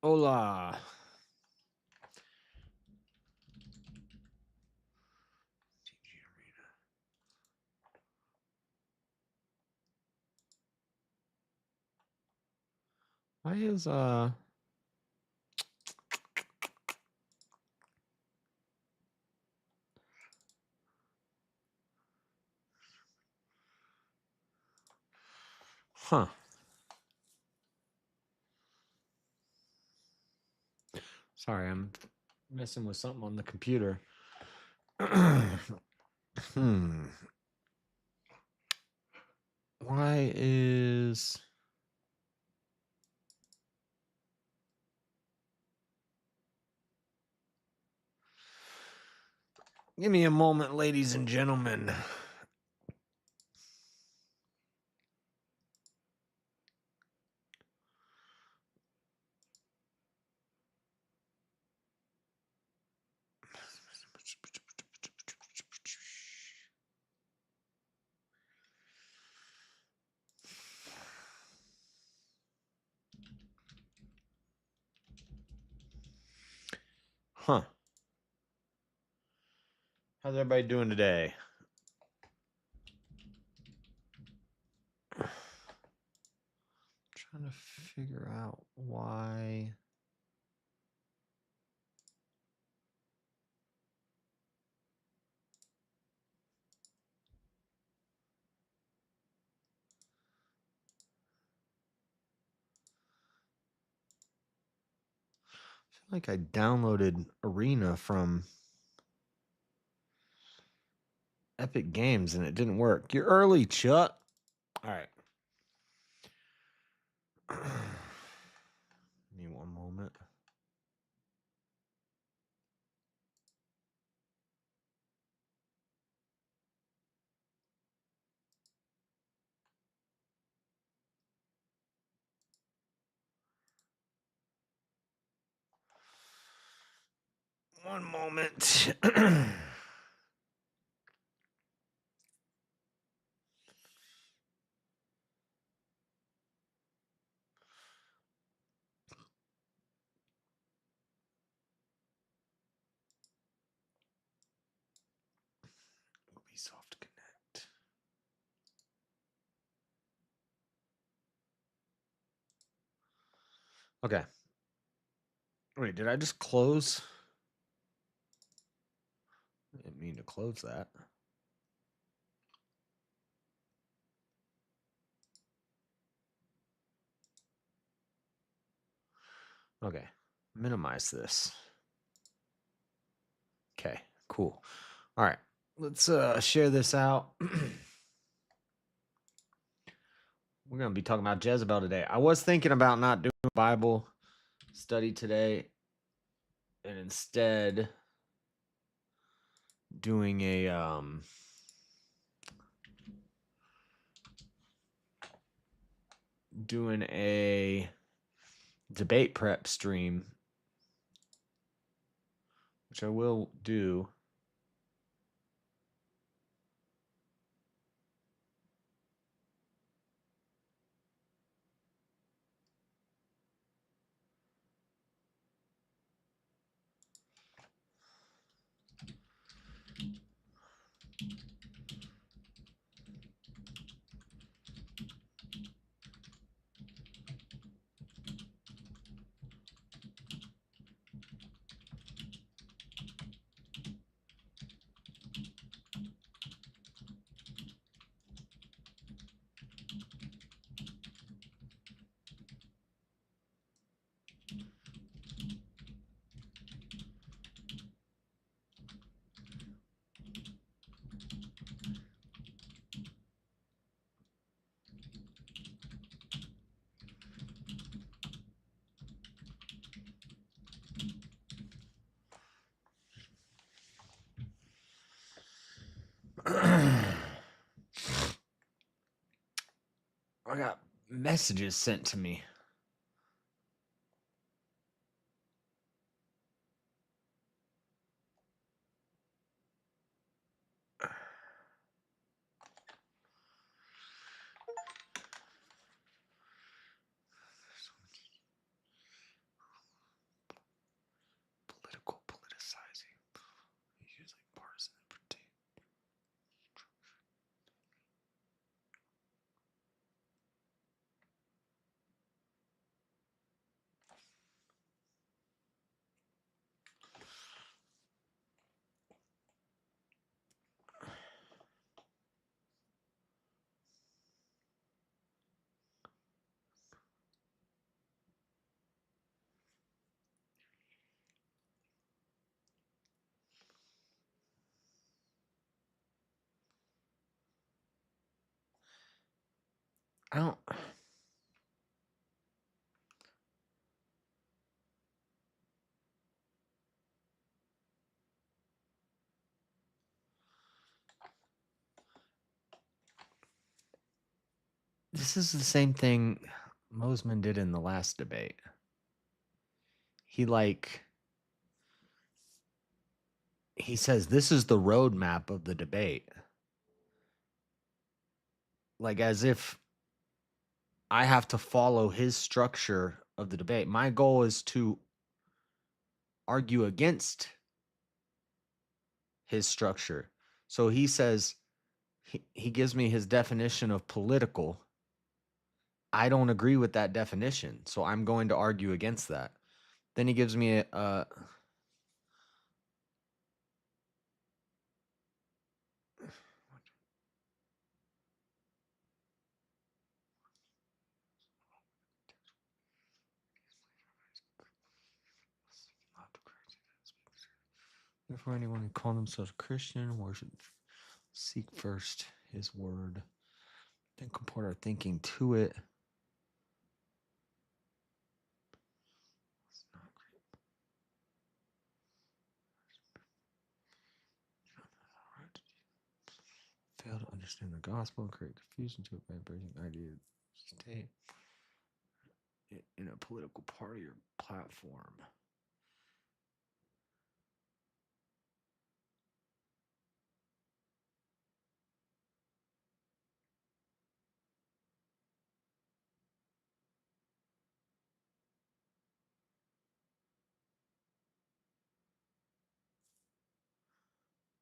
Hola. Why is huh. Sorry, I'm messing with something on the computer. Why is Give me a moment, ladies and gentlemen. Huh. How's everybody doing today? Trying to figure out why. I feel like I downloaded Arena from Epic Games and it didn't work. You're early, Chuck. All right. Give me one moment. One moment. Ubisoft Connect. Okay. Wait, did I just close? I didn't mean to close that. Okay. Minimize this. Okay, cool. All right. Let's share this out. We're going to be talking about Jezebel today. I was thinking about not doing a Bible study today and instead doing a debate prep stream, which I will do. I got messages sent to me. I don't. This is the same thing Mosman did in the last debate. He says this is the roadmap of the debate. Like as if I have to follow his structure of the debate. My goal is to argue against his structure. So he says, he gives me his definition of political. I don't agree with that definition, so I'm going to argue against that. Then he gives me a therefore anyone who calls themselves Christian worship seek first his word, then comport our thinking to it. Fail to understand the gospel and create confusion to it by embracing ideas state in a political party or platform.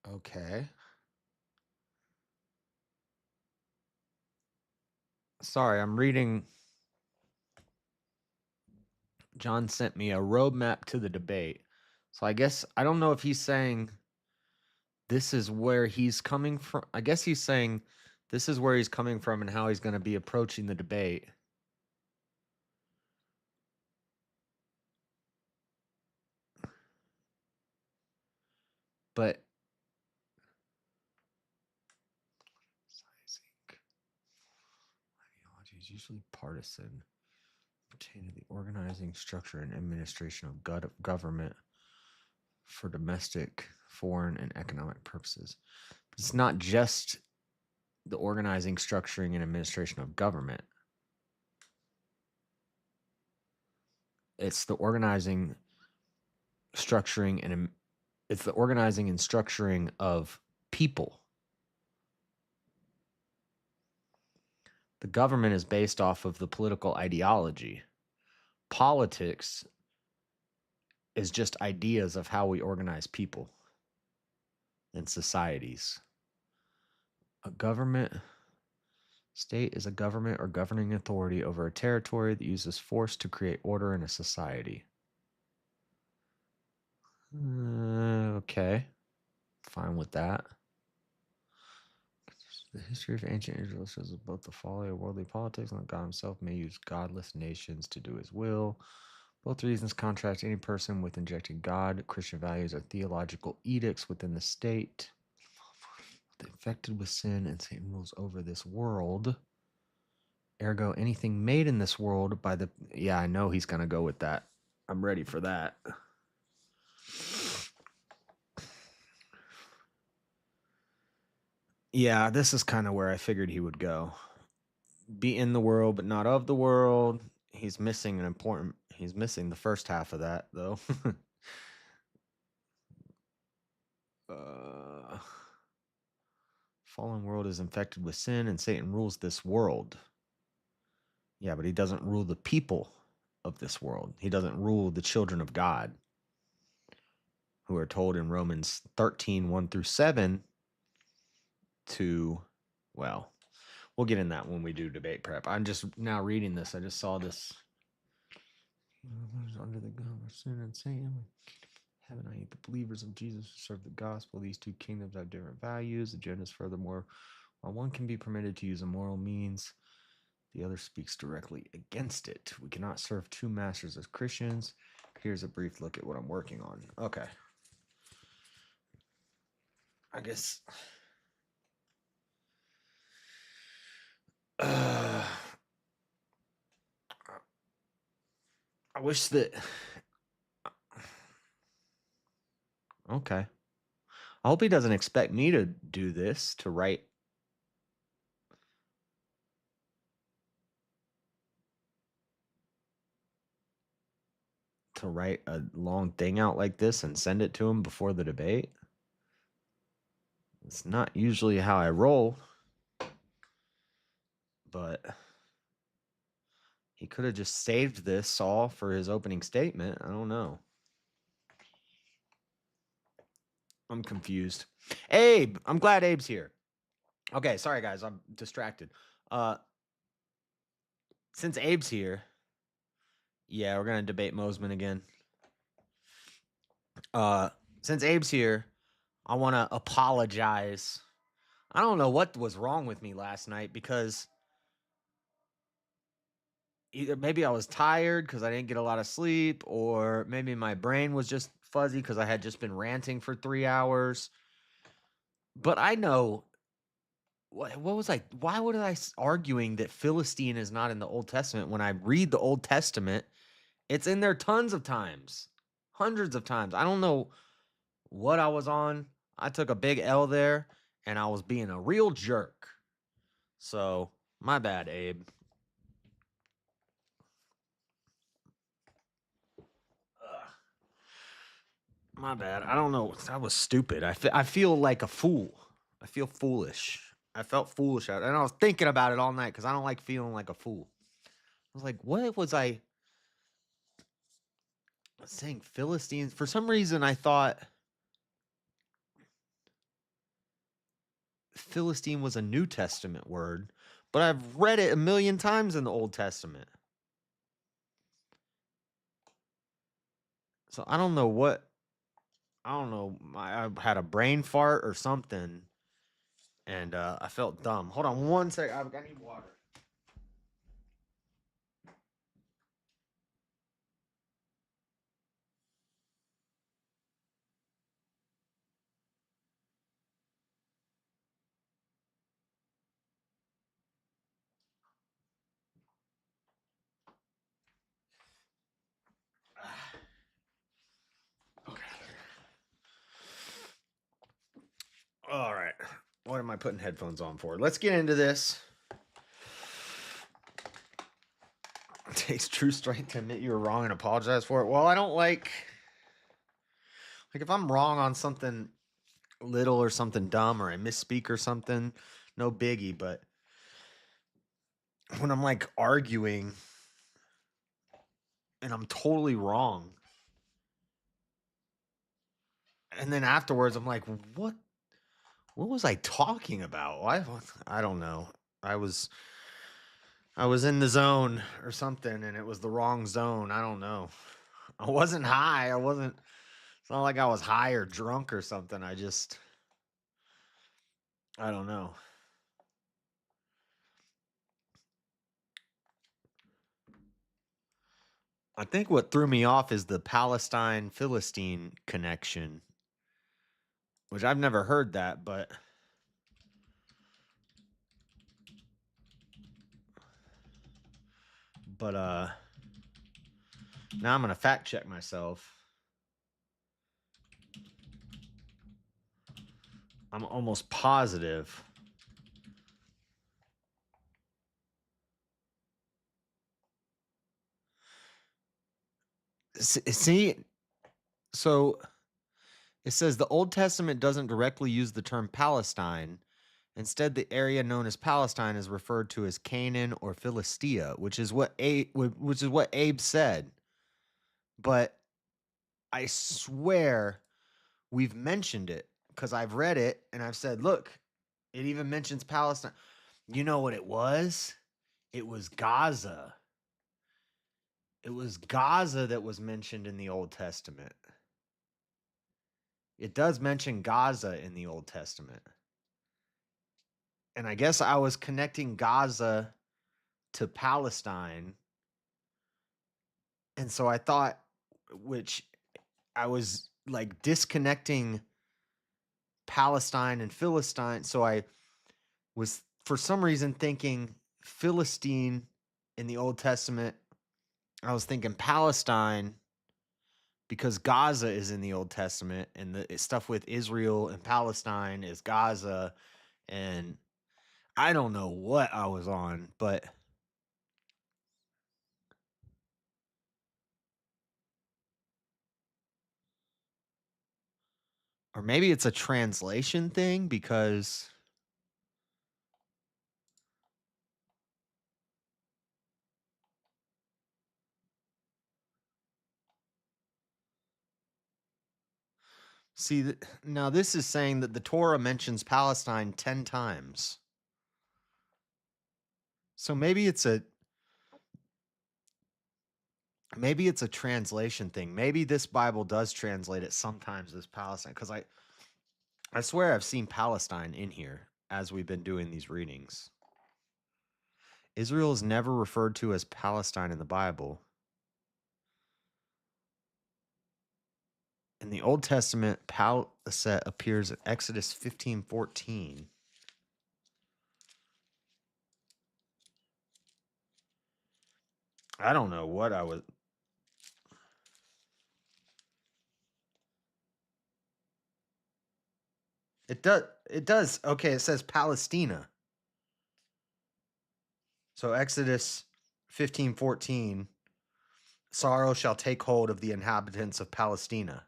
Okay. Sorry, I'm reading. John sent me a roadmap to the debate. So I guess I don't know if he's saying this is where he's coming from. I guess he's saying this is where he's coming from and how he's going to be approaching the debate. But ideology is usually partisan, pertaining to the organizing structure and administration of government for domestic, foreign, and economic purposes. But it's not just the organizing, structuring, and administration of government. It's the organizing, structuring, and it's the organizing and structuring of people. The government is based off of the political ideology. Politics is just ideas of how we organize people and societies. A government state is a government or governing authority over a territory that uses force to create order in a society. Okay. Fine with that. The history of ancient Israel shows that both the folly of worldly politics and that God himself may use godless nations to do his will. Both reasons contrast any person with injecting God. Christian values are theological edicts within the state. Infected with sin, and Satan rules over this world. Ergo, anything made in this world by the... Yeah, I know he's going to go with that. I'm ready for that. Yeah, this is kind of where I figured he would go. Be in the world, but not of the world. He's missing he's missing the first half of that, though. Fallen world is infected with sin, and Satan rules this world. Yeah, but he doesn't rule the people of this world. He doesn't rule the children of God, who are told in Romans 13, 1 through 7 to, well, we'll get in that when we do debate prep. I'm just now reading this. I just saw this. Under the government of sin and Satan, heaven, I hate the believers of Jesus who serve the gospel. These two kingdoms have different values, agendas. Furthermore, while one can be permitted to use immoral means, the other speaks directly against it. We cannot serve two masters as Christians. Here's a brief look at what I'm working on. Okay. I guess I wish that. Okay. I hope he doesn't expect me to do this, to write a long thing out like this and send it to him before the debate. It's not usually how I roll, but he could have just saved this all for his opening statement. I don't know. I'm confused. Abe, I'm glad Abe's here. Okay, sorry guys, I'm distracted. Since Abe's here, yeah, we're gonna debate Mosman again. Since Abe's here, I want to apologize. I don't know what was wrong with me last night because either maybe I was tired because I didn't get a lot of sleep, or maybe my brain was just fuzzy because I had just been ranting for 3 hours. But I know what was I? Why was I arguing that Philistine is not in the Old Testament when I read the Old Testament? It's in there tons of times, hundreds of times. I don't know what I was on. I took a big L there, and I was being a real jerk. So my bad, Abe. My bad. I don't know. That was stupid. I feel like a fool. I feel foolish. I felt foolish, and I was thinking about it all night because I don't like feeling like a fool. I was like, what was I saying? Philistines? For some reason, I thought Philistine was a New Testament word, but I've read it a million times in the Old Testament. So I don't know what. I don't know. I had a brain fart or something, and I felt dumb. Hold on one sec. I need water. Okay. All right. What am I putting headphones on for? Let's get into this. It takes true strength to admit you were wrong and apologize for it. Well, I don't like if I'm wrong on something little or something dumb or I misspeak or something, no biggie, but when I'm like arguing and I'm totally wrong, and then afterwards I'm like, what was I talking about? I don't know. I was I was in the zone or something and it was the wrong zone. I don't know. I wasn't high. It's not like I was high or drunk or something. I don't know. I think what threw me off is the Palestine Philistine connection, which I've never heard that, but now I'm gonna fact check myself. I'm almost positive. See, so it says the Old Testament doesn't directly use the term Palestine. Instead, the area known as Palestine is referred to as Canaan or Philistia, which is what Abe said. But I swear we've mentioned it because I've read it and I've said, look, it even mentions Palestine. You know what it was? It was Gaza. It was Gaza that was mentioned in the Old Testament. It does mention Gaza in the Old Testament. And I guess I was connecting Gaza to Palestine. And so I thought, which I was like disconnecting Palestine and Philistine. So I was for some reason thinking Philistine in the Old Testament I was thinking Palestine because Gaza is in the Old Testament, and the stuff with Israel and Palestine is Gaza, and I don't know what I was on, but or maybe it's a translation thing because see now this is saying that the Torah mentions Palestine 10 times. So maybe it's a translation thing. Maybe this Bible does translate it sometimes as Palestine cuz I swear I've seen Palestine in here as we've been doing these readings. Israel is never referred to as Palestine in the Bible. In the Old Testament, Palset appears in Exodus 15:14. I don't know what I was. It does. It does. Okay, it says Palestina. So Exodus 15:14. Sorrow shall take hold of the inhabitants of Palestina.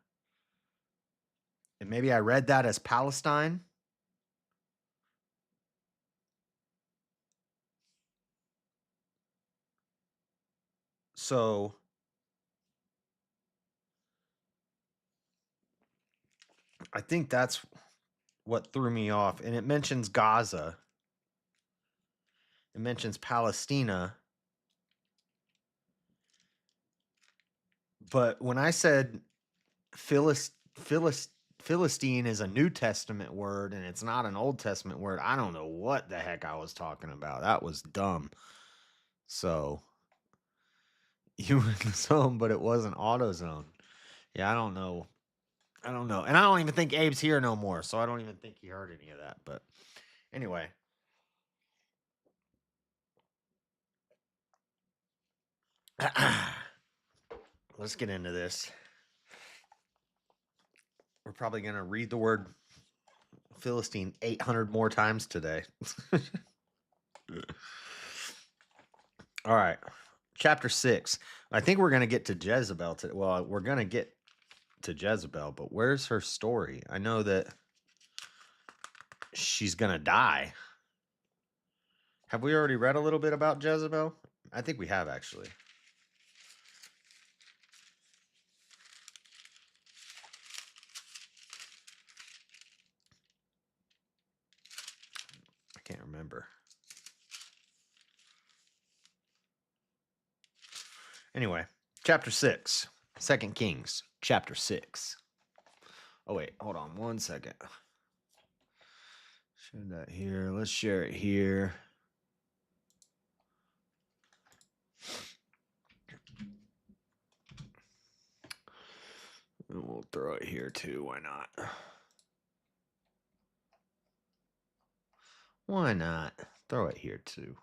And maybe I read that as Palestine. So I think that's what threw me off. And it mentions Gaza. It mentions Palestina. But when I said Philistine is a New Testament word and it's not an Old Testament word, I don't know what the heck I was talking about. That was dumb. So you were in the zone, but it wasn't AutoZone. Yeah, I don't know. I don't know. And I don't even think Abe's here no more, so I don't even think he heard any of that. But anyway. Let's get into this. We're probably going to read the word Philistine 800 more times today. All right. Chapter 6. I think we're going to get to Jezebel today. Well, we're going to get to Jezebel, but where's her story? I know that she's going to die. Have we already read a little bit about Jezebel? I think we have actually. I can't remember. Anyway, chapter 6. 2 Kings, chapter 6. Oh, wait. Hold on one second. Share that here. Let's share it here. And we'll throw it here too. Why not? Why not? Throw it here too.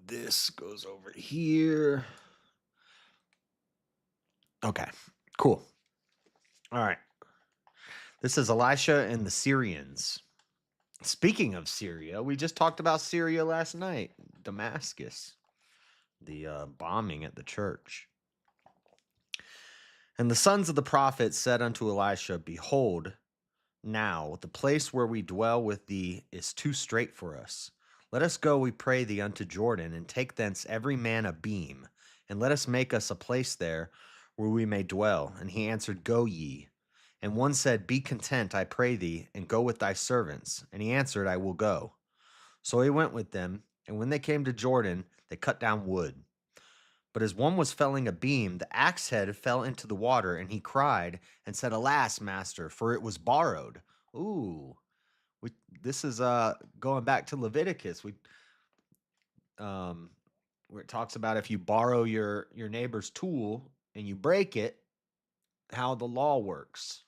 This goes over here. Okay, cool. All right. This is Elisha and the Syrians. Speaking of Syria, we just talked about Syria last night. Damascus, the bombing at the church. And the sons of the prophets said unto Elisha, Behold, now the place where we dwell with thee is too strait for us. Let us go, we pray thee, unto Jordan, and take thence every man a beam, and let us make us a place there where we may dwell. And he answered, Go ye. And one said, Be content, I pray thee, and go with thy servants. And he answered, I will go. So he went with them, and when they came to Jordan, they cut down wood. But as one was felling a beam, the axe head fell into the water, and he cried and said, Alas, master, for it was borrowed. Ooh, this is going back to Leviticus. Where it talks about if you borrow your neighbor's tool and you break it, how the law works.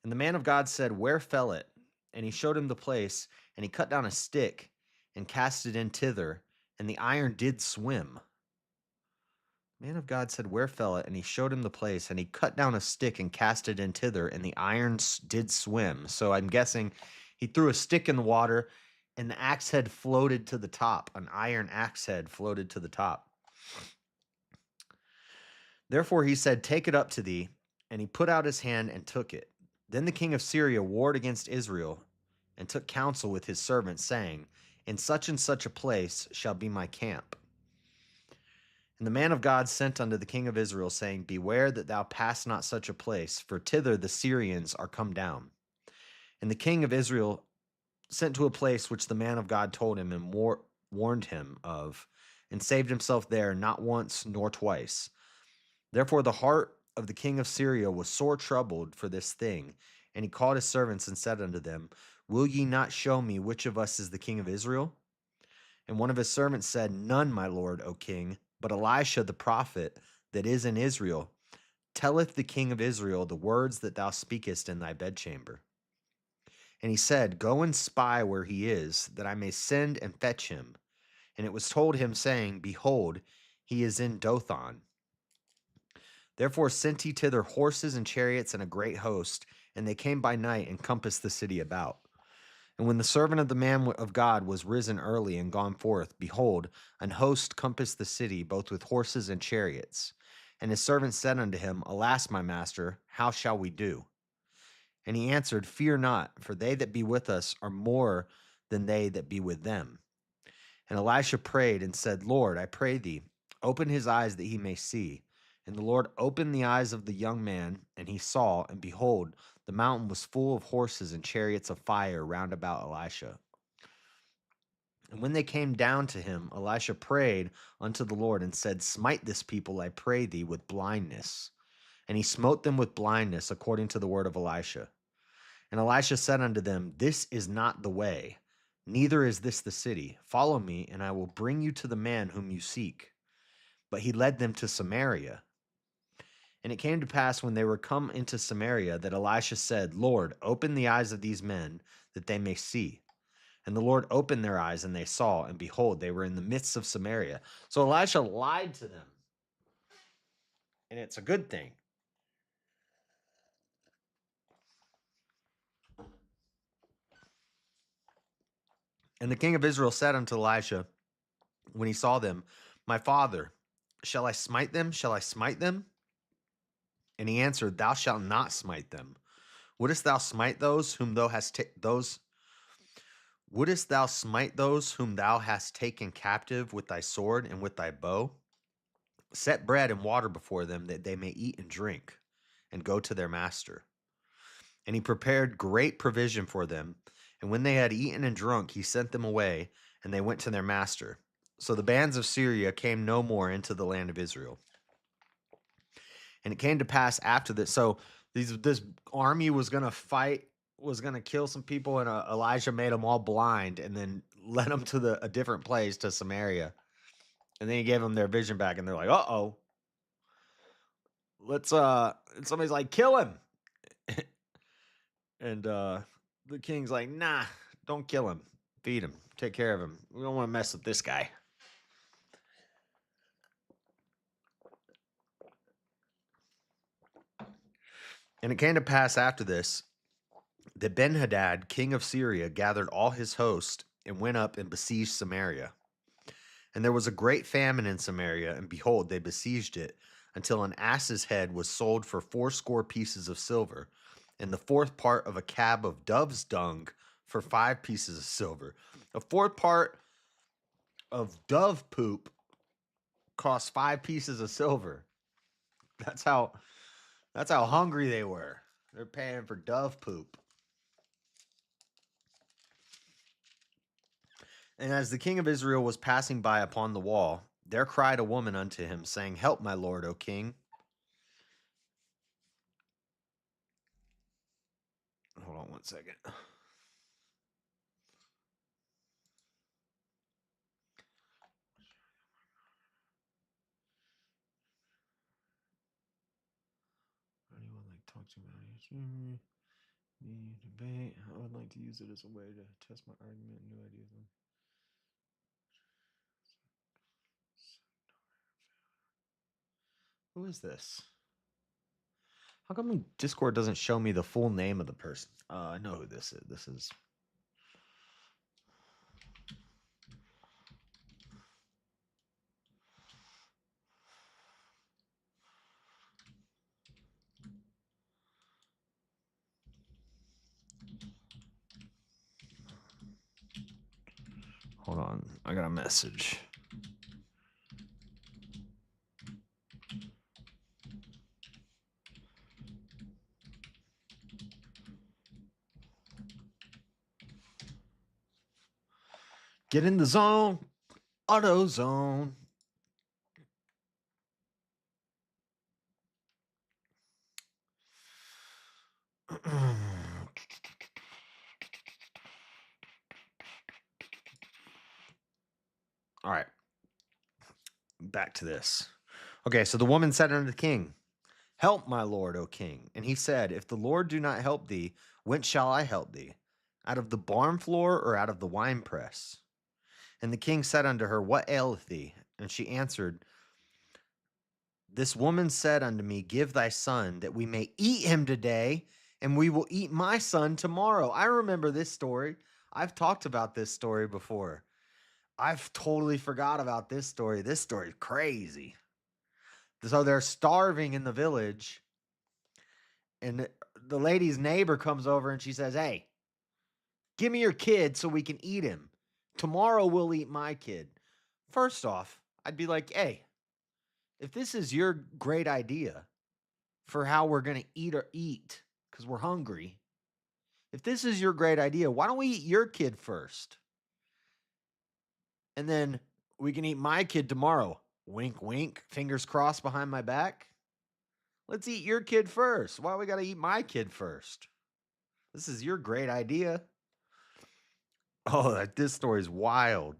And the man of God said, "Where fell it?" And he showed him the place, and he cut down a stick and cast it in thither, and the iron did swim. Man of God said, "Where fell it?" And he showed him the place, and he cut down a stick and cast it in thither, and the iron did swim. So I'm guessing he threw a stick in the water, and the axe head floated to the top. An iron axe head floated to the top. Therefore he said, "Take it up to thee." And he put out his hand and took it. Then the king of Syria warred against Israel and took counsel with his servants, saying, "In such and such a place shall be my camp." And the man of God sent unto the king of Israel, saying, "Beware that thou pass not such a place, for thither the Syrians are come down." And the king of Israel sent to a place which the man of God told him and warned him of, and saved himself there not once nor twice. Therefore the heart of the king of Syria was sore troubled for this thing, and he called his servants and said unto them, "Will ye not show me which of us is the king of Israel?" And one of his servants said, "None, my lord, O king, but Elisha the prophet that is in Israel telleth the king of Israel the words that thou speakest in thy bedchamber." And he said, "Go and spy where he is, that I may send and fetch him." And it was told him, saying, "Behold, he is in Dothan." Therefore sent he thither horses and chariots and a great host, and they came by night and compassed the city about. And when the servant of the man of God was risen early and gone forth, behold, an host compassed the city, both with horses and chariots. And his servant said unto him, "Alas, my master, how shall we do?" And he answered, "Fear not, for they that be with us are more than they that be with them." And Elisha prayed and said, "Lord, I pray thee, open his eyes that he may see." And the Lord opened the eyes of the young man, and he saw, and behold, the mountain was full of horses and chariots of fire round about Elisha. And when they came down to him, Elisha prayed unto the Lord and said, "Smite this people, I pray thee, with blindness." And he smote them with blindness according to the word of Elisha. And Elisha said unto them, "This is not the way, neither is this the city. Follow me, and I will bring you to the man whom you seek." But he led them to Samaria. And it came to pass when they were come into Samaria that Elisha said, "Lord, open the eyes of these men, that they may see." And the Lord opened their eyes, and they saw, and behold, they were in the midst of Samaria. So Elisha lied to them, and it's a good thing. And the king of Israel said unto Elisha, when he saw them, "My father, shall I smite them? Shall I smite them?" And he answered, "Thou shalt not smite them. Wouldest thou smite those whom thou hast Wouldest thou smite those whom thou hast taken captive with thy sword and with thy bow? Set bread and water before them, that they may eat and drink, and go to their master." And he prepared great provision for them. And when they had eaten and drunk, he sent them away, and they went to their master. So the bands of Syria came no more into the land of Israel. And it came to pass after this. So this army was going to fight, was going to kill some people, and Elijah made them all blind and then led them to a different place, to Samaria. And then he gave them their vision back, and they're like, "Uh-oh, let's and somebody's like, kill him." And the king's like, "Nah, don't kill him. Feed him. Take care of him. We don't want to mess with this guy." And it came to pass after this that Benhadad, king of Syria, gathered all his host and went up and besieged Samaria. And there was a great famine in Samaria, and behold, they besieged it until an ass's head was sold for 80 pieces of silver, and the fourth part of a cab of dove's dung for 5 pieces of silver. A fourth part of dove poop cost 5 pieces of silver. That's how hungry they were. They're paying for dove poop. And as the king of Israel was passing by upon the wall, there cried a woman unto him, saying, "Help, my lord, O king." Hold on one second. Anyone like talk to me? Debate. I would like to use it as a way to test my argument and new ideas. Who is this? How come Discord doesn't show me the full name of the person? I know who this is. This is. Hold on. I got a message. Get in the zone. Auto zone. All right. Back to this. Okay, so the woman said unto the king, help, my lord, O king. And he said, if the Lord do not help thee, whence shall I help thee? Out of the barn floor or out of the winepress? And the king said unto her, what aileth thee? And she answered, this woman said unto me, give thy son, that we may eat him today, and we will eat my son tomorrow. I remember this story. I've talked about this story before. I've totally forgot about this story. This story is crazy. So they're starving in the village, and the lady's neighbor comes over and she says, hey, give me your kid so we can eat him. Tomorrow we'll eat my kid. First off, I'd be like, hey, if this is your great idea for how we're going to eat because we're hungry, if this is your great idea, why don't we eat your kid first? And then we can eat my kid tomorrow. Wink, wink, fingers crossed behind my back. Let's eat your kid first. Why we got to eat my kid first? This is your great idea. Oh, this story is wild.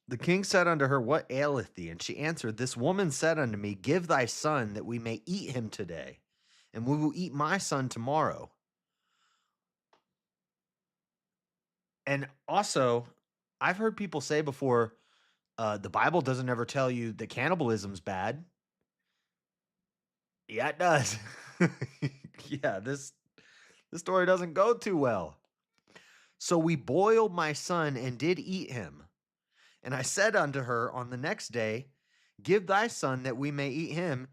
The king said unto her, what aileth thee? And she answered, this woman said unto me, give thy son that we may eat him today, and we will eat my son tomorrow. And also, I've heard people say before, the Bible doesn't ever tell you that cannibalism's bad. Yeah, it does. Yeah, this story doesn't go too well. So we boiled my son and did eat him. And I said unto her on the next day, give thy son that we may eat him.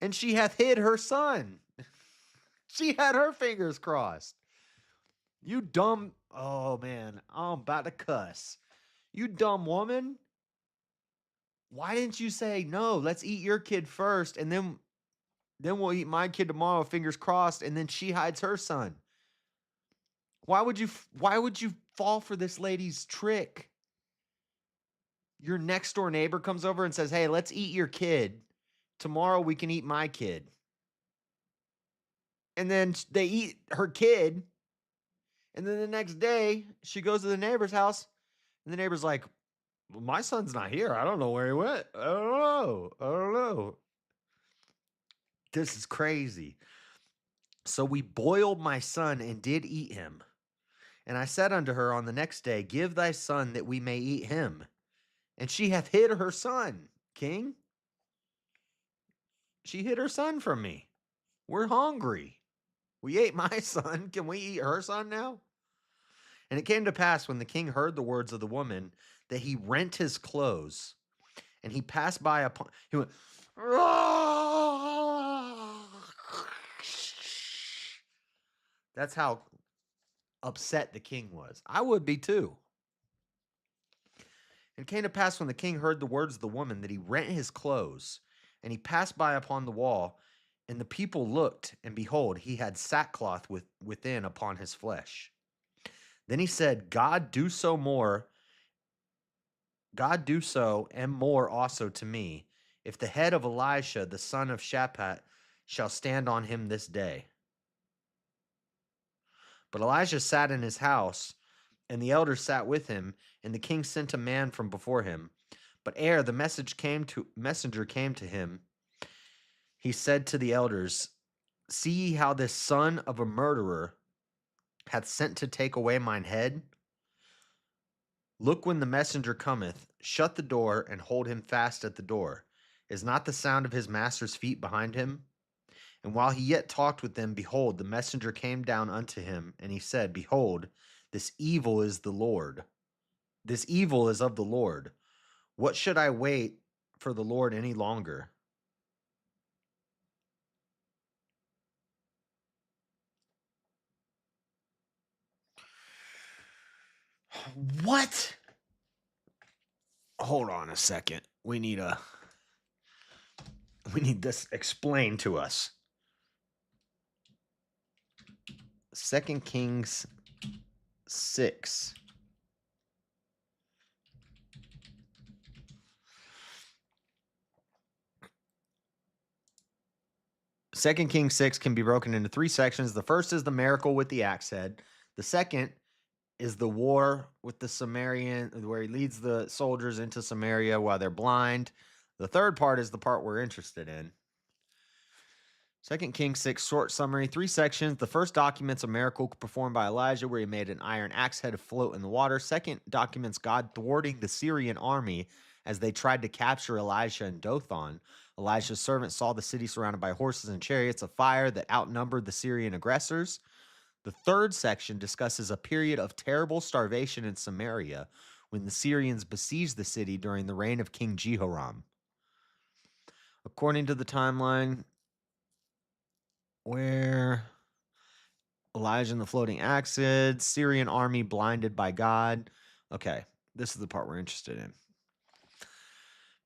And she hath hid her son. She had her fingers crossed. You dumb, oh man, I'm about to cuss. You dumb woman. Why didn't you say, no, let's eat your kid first, and then we'll eat my kid tomorrow, fingers crossed, and then she hides her son? Why would you fall for this lady's trick? Your next door neighbor comes over and says, hey, let's eat your kid. Tomorrow we can eat my kid. And then they eat her kid. And then the next day, she goes to the neighbor's house, and the neighbor's like, well, my son's not here. I don't know where he went. I don't know. This is crazy. So we boiled my son and did eat him. And I said unto her on the next day, give thy son that we may eat him. And she hath hid her son, king. She hid her son from me. We're hungry. We ate my son. Can we eat her son now? And it came to pass when the king heard the words of the woman that he rent his clothes, and he passed by upon, he went, that's how upset the king was. I would be too. And it came to pass when the king heard the words of the woman that he rent his clothes, and he passed by upon the wall, and the people looked, and behold, he had sackcloth within upon his flesh. Then he said, God do so and more also to me, if the head of Elisha, the son of Shaphat, shall stand on him this day. But Elijah sat in his house, and the elders sat with him, and the king sent a man from before him. But ere the messenger came to him, he said to the elders, See ye how this son of a murderer hath sent to take away mine head? Look when the messenger cometh, shut the door, and hold him fast at the door. Is not the sound of his master's feet behind him? And while he yet talked with them, behold, the messenger came down unto him, and he said, Behold, this evil is the Lord. This evil is of the Lord. What should I wait for the Lord any longer? What? Hold on a second. We need this explained to us. 2 Kings 6. Second Kings 6 can be broken into three sections. The first is the miracle with the axe head. The second is the war with the Samaritan, where he leads the soldiers into Samaria while they're blind. The third part is the part we're interested in. 2 Kings 6, short summary, three sections. The first documents a miracle performed by Elijah where he made an iron axe head float in the water. Second documents God thwarting the Syrian army as they tried to capture Elisha and Dothan. Elijah's servants saw the city surrounded by horses and chariots of fire that outnumbered the Syrian aggressors. The third section discusses a period of terrible starvation in Samaria when the Syrians besieged the city during the reign of King Jehoram. According to the timeline, where Elijah and the floating axe head, Syrian army blinded by God. Okay, this is the part we're interested in.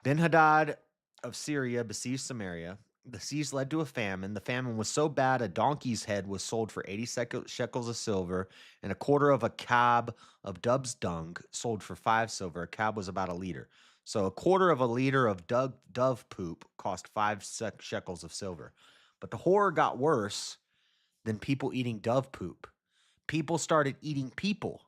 Ben-Hadad of Syria besieged Samaria. The siege led to a famine. The famine was so bad a donkey's head was sold for 80 shekels of silver, and a quarter of a cab of dove's dung sold for 5 silver. A cab was about a liter. So a quarter of a liter of dove poop cost 5 shekels of silver. But the horror got worse than people eating dove poop. People started eating people.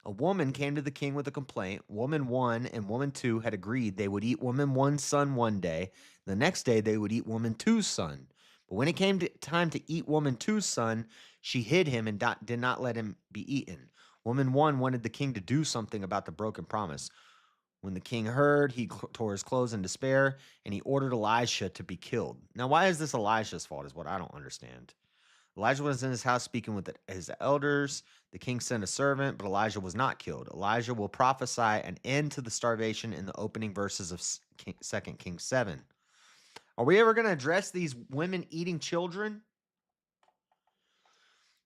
A woman came to the king with a complaint. Woman 1 and woman 2 had agreed they would eat woman 1's son one day. The next day they would eat woman 2's son. But when it came to time to eat woman 2's son, she hid him and did not let him be eaten. Woman 1 wanted the king to do something about the broken promise. When the king heard, he tore his clothes in despair, and he ordered Elisha to be killed. Now, why is this Elisha's fault is what I don't understand. Elijah was in his house speaking with his elders. The king sent a servant, but Elijah was not killed. Elijah will prophesy an end to the starvation in the opening verses of 2 Kings 7. Are we ever going to address these women eating children?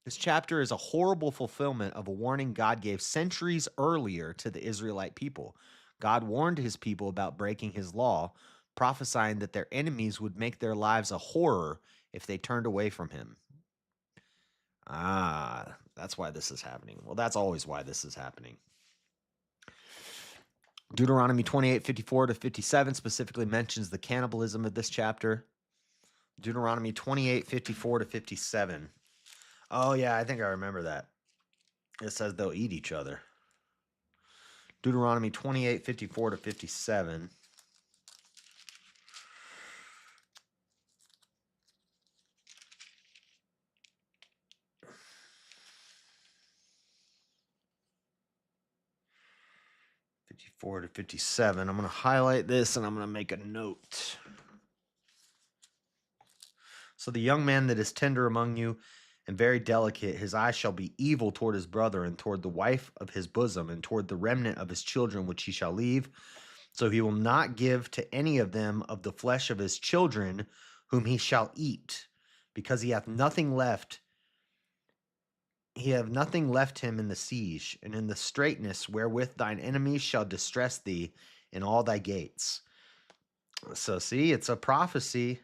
This chapter is a horrible fulfillment of a warning God gave centuries earlier to the Israelite people. God warned his people about breaking his law, prophesying that their enemies would make their lives a horror if they turned away from him. Ah, that's why this is happening. Well, that's always why this is happening. Deuteronomy 28:54 to 57 specifically mentions the cannibalism of this chapter. Deuteronomy 28:54 to 57. Oh, yeah, I think I remember that. It says they'll eat each other. Deuteronomy 28:54 to 57. '54 to 57. I'm going to highlight this and I'm going to make a note. So the young man that is tender among you and very delicate, his eye shall be evil toward his brother and toward the wife of his bosom and toward the remnant of his children which he shall leave. So he will not give to any of them of the flesh of his children whom he shall eat, because he hath nothing left. He have nothing left him in the siege, and in the straitness wherewith thine enemies shall distress thee in all thy gates. So see, it's a prophecy.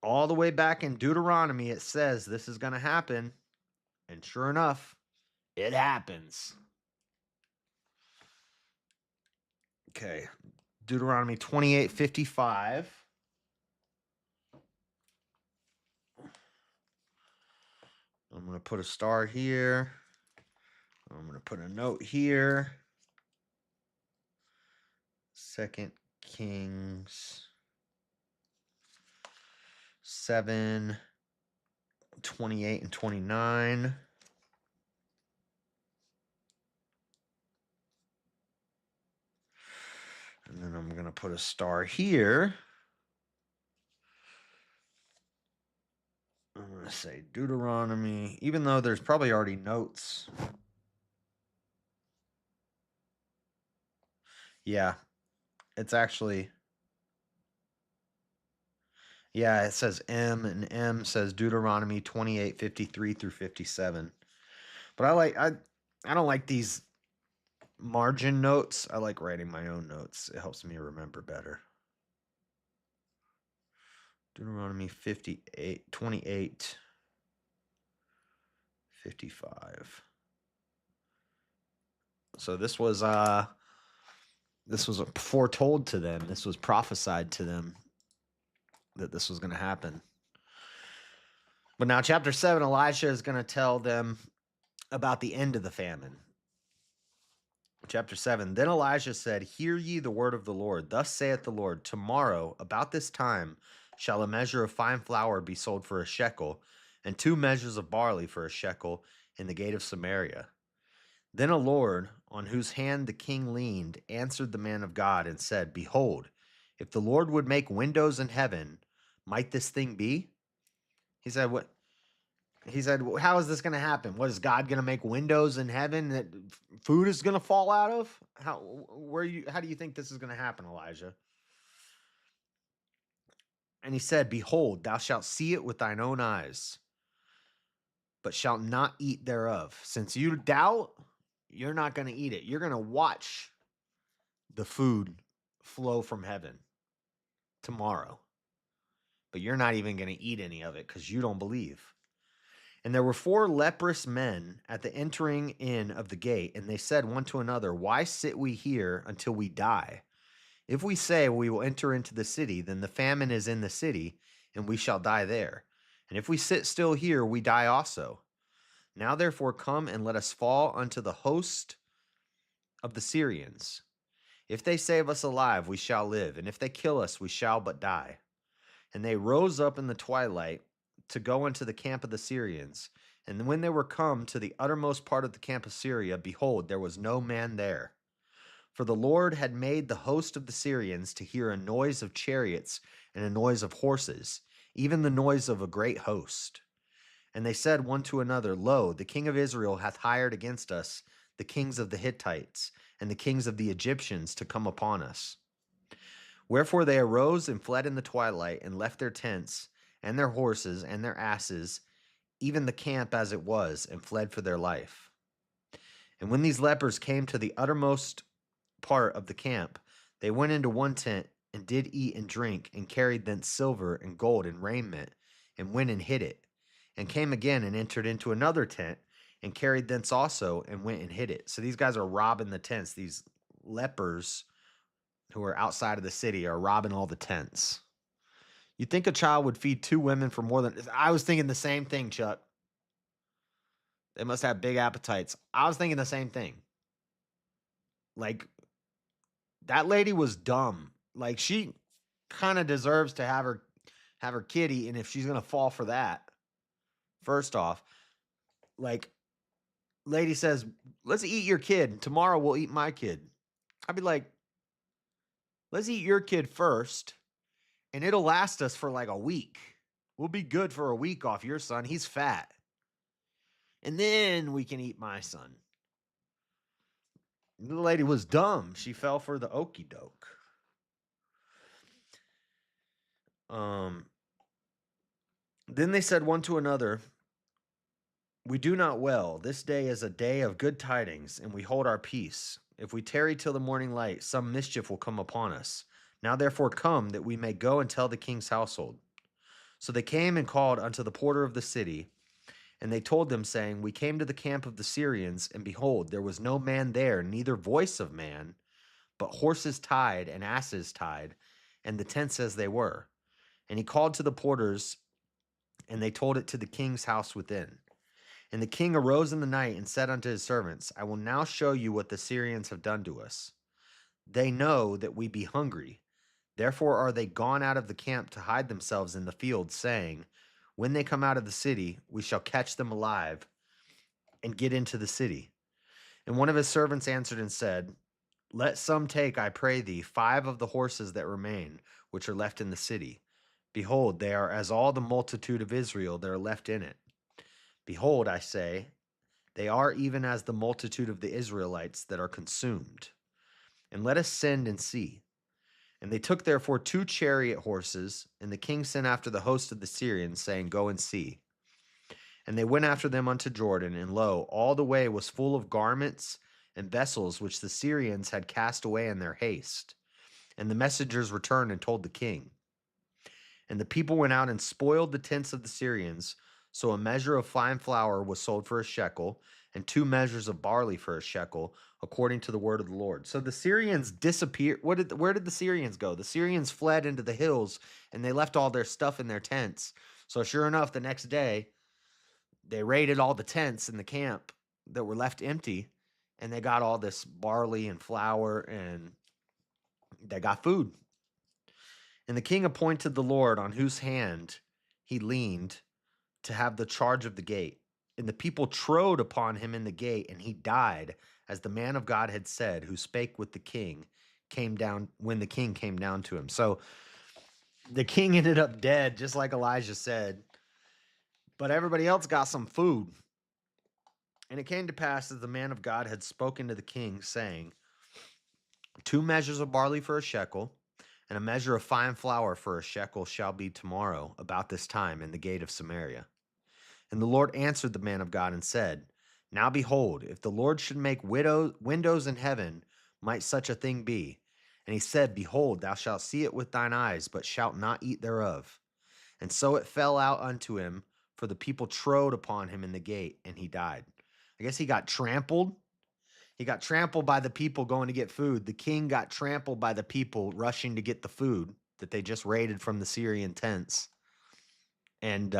All the way back in Deuteronomy, it says this is going to happen. And sure enough, it happens. Okay. Deuteronomy 28:55. I'm going to put a star here. I'm going to put a note here. 2 Kings 7, 28 and 29. And then I'm going to put a star here. I'm going to say Deuteronomy, even though there's probably already notes. Yeah, it's actually, yeah, it says M, and M says Deuteronomy 28, 53 through 57. But I don't like these margin notes. I like writing my own notes. It helps me remember better. Deuteronomy 58, 28, 55. So this was foretold to them. This was prophesied to them that this was going to happen. But now chapter 7, Elisha is going to tell them about the end of the famine. Chapter 7, then Elijah said, hear ye the word of the Lord. Thus saith the Lord, tomorrow about this time shall a measure of fine flour be sold for a shekel, and 2 measures of barley for a shekel in the gate of Samaria. Then a Lord, on whose hand the king leaned, answered the man of God and said, behold, if the Lord would make windows in heaven, might this thing be? He said, what? He said, how is this going to happen? What, is God going to make windows in heaven that food is going to fall out of? How do you think this is going to happen, Elijah? And he said, behold, thou shalt see it with thine own eyes, but shalt not eat thereof. Since you doubt, you're not going to eat it. You're going to watch the food flow from heaven tomorrow, but you're not even going to eat any of it because you don't believe. And there were 4 leprous men at the entering in of the gate, and they said one to another, why sit we here until we die? If we say we will enter into the city, then the famine is in the city, and we shall die there. And if we sit still here, we die also. Now therefore come and let us fall unto the host of the Syrians. If they save us alive, we shall live, and if they kill us, we shall but die. And they rose up in the twilight to go into the camp of the Syrians. And when they were come to the uttermost part of the camp of Syria, behold, there was no man there. For the Lord had made the host of the Syrians to hear a noise of chariots and a noise of horses, even the noise of a great host. And they said one to another, lo, the king of Israel hath hired against us the kings of the Hittites and the kings of the Egyptians to come upon us. Wherefore they arose and fled in the twilight, and left their tents, and their horses, and their asses, even the camp as it was, and fled for their life. And when these lepers came to the uttermost part of the camp, they went into one tent, and did eat and drink, and carried thence silver and gold and raiment, and went and hid it, and came again and entered into another tent, and carried thence also, and went and hid it. So these guys are robbing the tents. These lepers who are outside of the city are robbing all the tents. You think a child would feed 2 women for more than... I was thinking the same thing, Chuck. They must have big appetites. I was thinking the same thing. Like, that lady was dumb. Like, she kind of deserves to have her kid eat, and if she's going to fall for that, first off, like, lady says, let's eat your kid. Tomorrow we'll eat my kid. I'd be like, let's eat your kid first, and it'll last us for like a week. We'll be good for a week off your son. He's fat. And then we can eat my son. The lady was dumb. She fell for the okey doke. Then they said one to another, we do not well. This day is a day of good tidings, and we hold our peace. If we tarry till the morning light, some mischief will come upon us. Now therefore come, that we may go and tell the king's household. So they came and called unto the porter of the city, and they told them, saying, we came to the camp of the Syrians, and behold, there was no man there, neither voice of man, but horses tied and asses tied, and the tents as they were. And he called to the porters, and they told it to the king's house within. And the king arose in the night and said unto his servants, I will now show you what the Syrians have done to us. They know that we be hungry. Therefore are they gone out of the camp to hide themselves in the field, saying, when they come out of the city, we shall catch them alive and get into the city. And one of his servants answered and said, let some take, I pray thee, 5 of the horses that remain, which are left in the city. Behold, they are as all the multitude of Israel that are left in it. Behold, I say, they are even as the multitude of the Israelites that are consumed. And let us send and see. And they took therefore 2 chariot horses, and the king sent after the host of the Syrians, saying, go and see. And they went after them unto Jordan, and lo, all the way was full of garments and vessels which the Syrians had cast away in their haste. And the messengers returned and told the king. And the people went out and spoiled the tents of the Syrians. So a measure of fine flour was sold for a shekel, and 2 measures of barley for a shekel, according to the word of the Lord. So the Syrians disappeared. Where did the Syrians go? The Syrians fled into the hills, and they left all their stuff in their tents. So sure enough, the next day, they raided all the tents in the camp that were left empty, and they got all this barley and flour, and they got food. And the king appointed the Lord on whose hand he leaned to have the charge of the gate. And the people trode upon him in the gate, and he died, as the man of God had said, who spake with the king, came down when the king came down to him. So the king ended up dead, just like Elijah said. But everybody else got some food. And it came to pass that the man of God had spoken to the king, saying, 2 measures of barley for a shekel, and a measure of fine flour for a shekel shall be tomorrow about this time in the gate of Samaria. And the Lord answered the man of God and said, now behold, if the Lord should make windows in heaven, might such a thing be? And he said, behold, thou shalt see it with thine eyes, but shalt not eat thereof. And so it fell out unto him, for the people trode upon him in the gate, and he died. I guess he got trampled. He got trampled by the people going to get food. The king got trampled by the people rushing to get the food that they just raided from the Syrian tents. And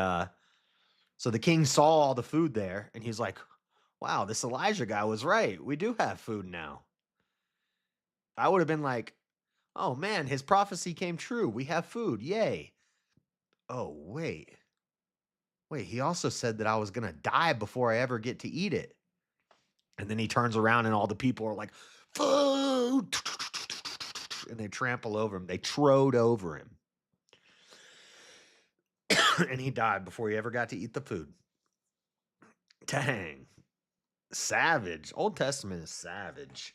so the king saw all the food there, and he's like, wow, this Elijah guy was right. We do have food now. I would have been like, oh man, his prophecy came true. We have food. Yay. Oh, wait. Wait, he also said that I was going to die before I ever get to eat it. And then he turns around and all the people are like, food. And they trample over him. They trode over him. And he died before he ever got to eat the food. Dang. Savage. Old Testament is savage.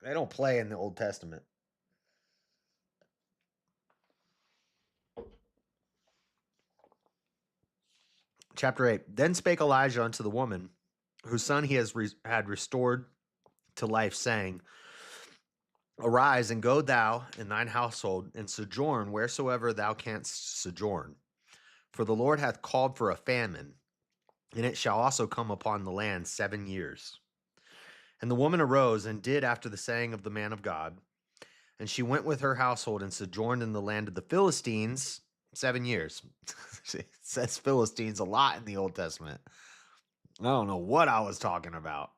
They don't play in the Old Testament. Chapter 8. Then spake Elijah unto the woman, whose son he had restored to life, saying, arise and go thou and thine household, and sojourn wheresoever thou canst sojourn. For the Lord hath called for a famine, and it shall also come upon the land 7 years. And the woman arose and did after the saying of the man of God. And she went with her household and sojourned in the land of the Philistines 7 years. It says Philistines a lot in the Old Testament. I don't know what I was talking about.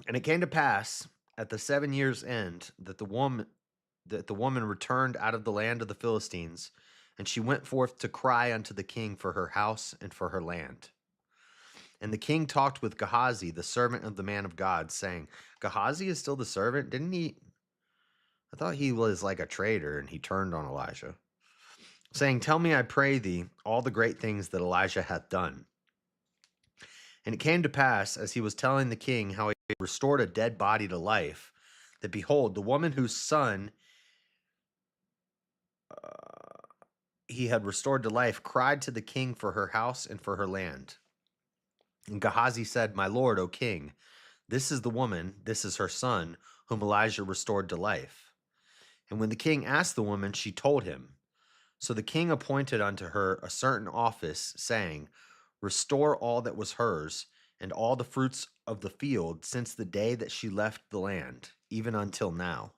And it came to pass at the 7 years' end that the woman returned out of the land of the Philistines, and she went forth to cry unto the king for her house and for her land. And the king talked with Gehazi, the servant of the man of God, saying, Gehazi is still the servant? Didn't he? I thought he was like a traitor, and he turned on Elijah, saying, tell me, I pray thee, all the great things that Elijah hath done. And it came to pass, as he was telling the king how he restored a dead body to life, that behold, the woman whose son he had restored to life cried to the king for her house and for her land. And Gehazi said, my lord, O king, this is the woman, this is her son, whom Elijah restored to life. And when the king asked the woman, she told him. So the king appointed unto her a certain office, saying, restore all that was hers, and all the fruits of the field, since the day that she left the land, even until now.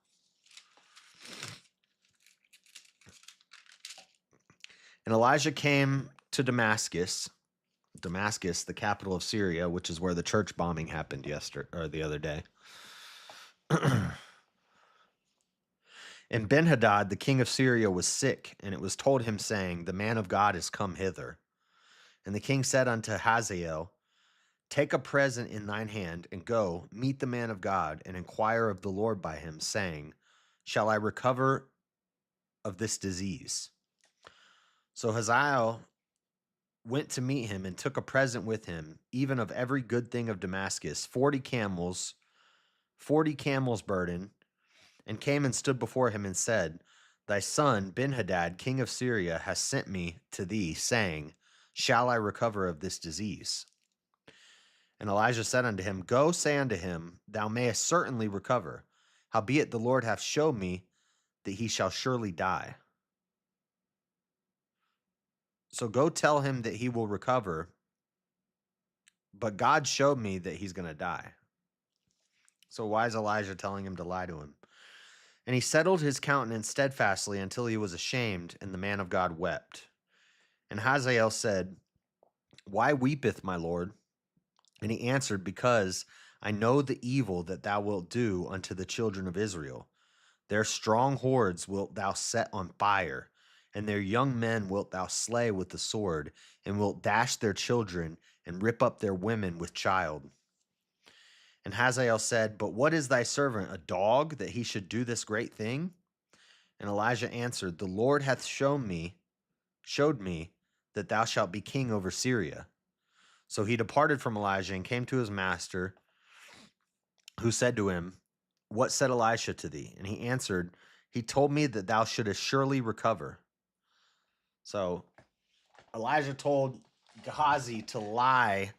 And Elijah came to Damascus, the capital of Syria, which is where the church bombing happened the other day. And Benhadad, the king of Syria, was sick, and it was told him, saying, The man of God is come hither. And the king said unto Hazael, Take a present in thine hand, and go, meet the man of God, and inquire of the Lord by him, saying, Shall I recover of this disease? So Hazael went to meet him, and took a present with him, even of every good thing of Damascus, 40 camels burden, and came and stood before him, and said, Thy son Benhadad, king of Syria, has sent me to thee, saying, Shall I recover of this disease? And Elijah said unto him, Go, say unto him, Thou mayest certainly recover. Howbeit the Lord hath showed me that he shall surely die. So go tell him that he will recover, but God showed me that he's going to die. So why is Elijah telling him to lie to him? And he settled his countenance steadfastly until he was ashamed, and the man of God wept. And Hazael said, Why weepeth my Lord? And he answered, Because I know the evil that thou wilt do unto the children of Israel. Their strong hordes wilt thou set on fire, and their young men wilt thou slay with the sword, and wilt dash their children, and rip up their women with child. And Hazael said, But what is thy servant, a dog, that he should do this great thing? And Elijah answered, The Lord hath showed me that thou shalt be king over Syria. So he departed from Elijah and came to his master, who said to him, What said Elisha to thee? And he answered, He told me that thou shouldest surely recover. So Elijah told Gehazi to lie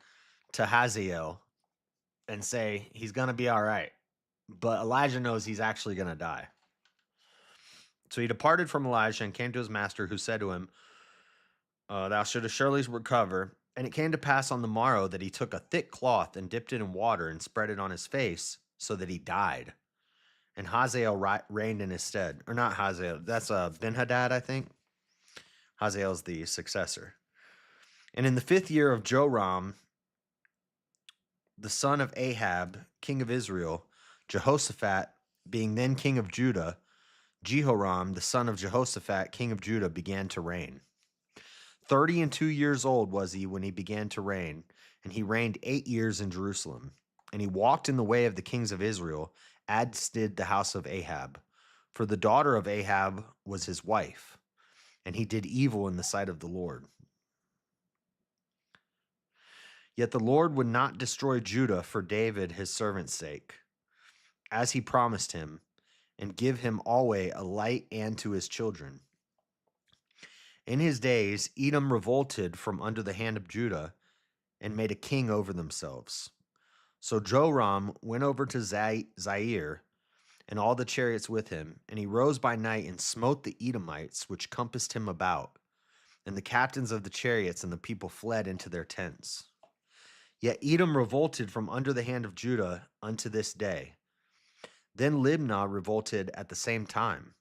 to Hazael and say he's going to be all right. But Elijah knows he's actually going to die. So he departed from Elijah and came to his master, who said to him, Thou shouldest surely recover. And it came to pass on the morrow that he took a thick cloth and dipped it in water and spread it on his face, so that he died. And Hazael reigned in his stead. Or not Hazael, that's Benhadad, I think. Hazael's the successor. And in the 5th year of Joram, the son of Ahab, king of Israel, Jehoshaphat, being then king of Judah, Jehoram, the son of Jehoshaphat, king of Judah, began to reign. 32 years old was he when he began to reign, and he reigned 8 years in Jerusalem. And he walked in the way of the kings of Israel, as did the house of Ahab. For the daughter of Ahab was his wife, and he did evil in the sight of the Lord. Yet the Lord would not destroy Judah for David his servant's sake, as he promised him, and give him always a light and to his children. In his days, Edom revolted from under the hand of Judah and made a king over themselves. So Joram went over to Zair and all the chariots with him, and he rose by night and smote the Edomites which compassed him about, and the captains of the chariots and the people fled into their tents. Yet Edom revolted from under the hand of Judah unto this day. Then Libnah revolted at the same time.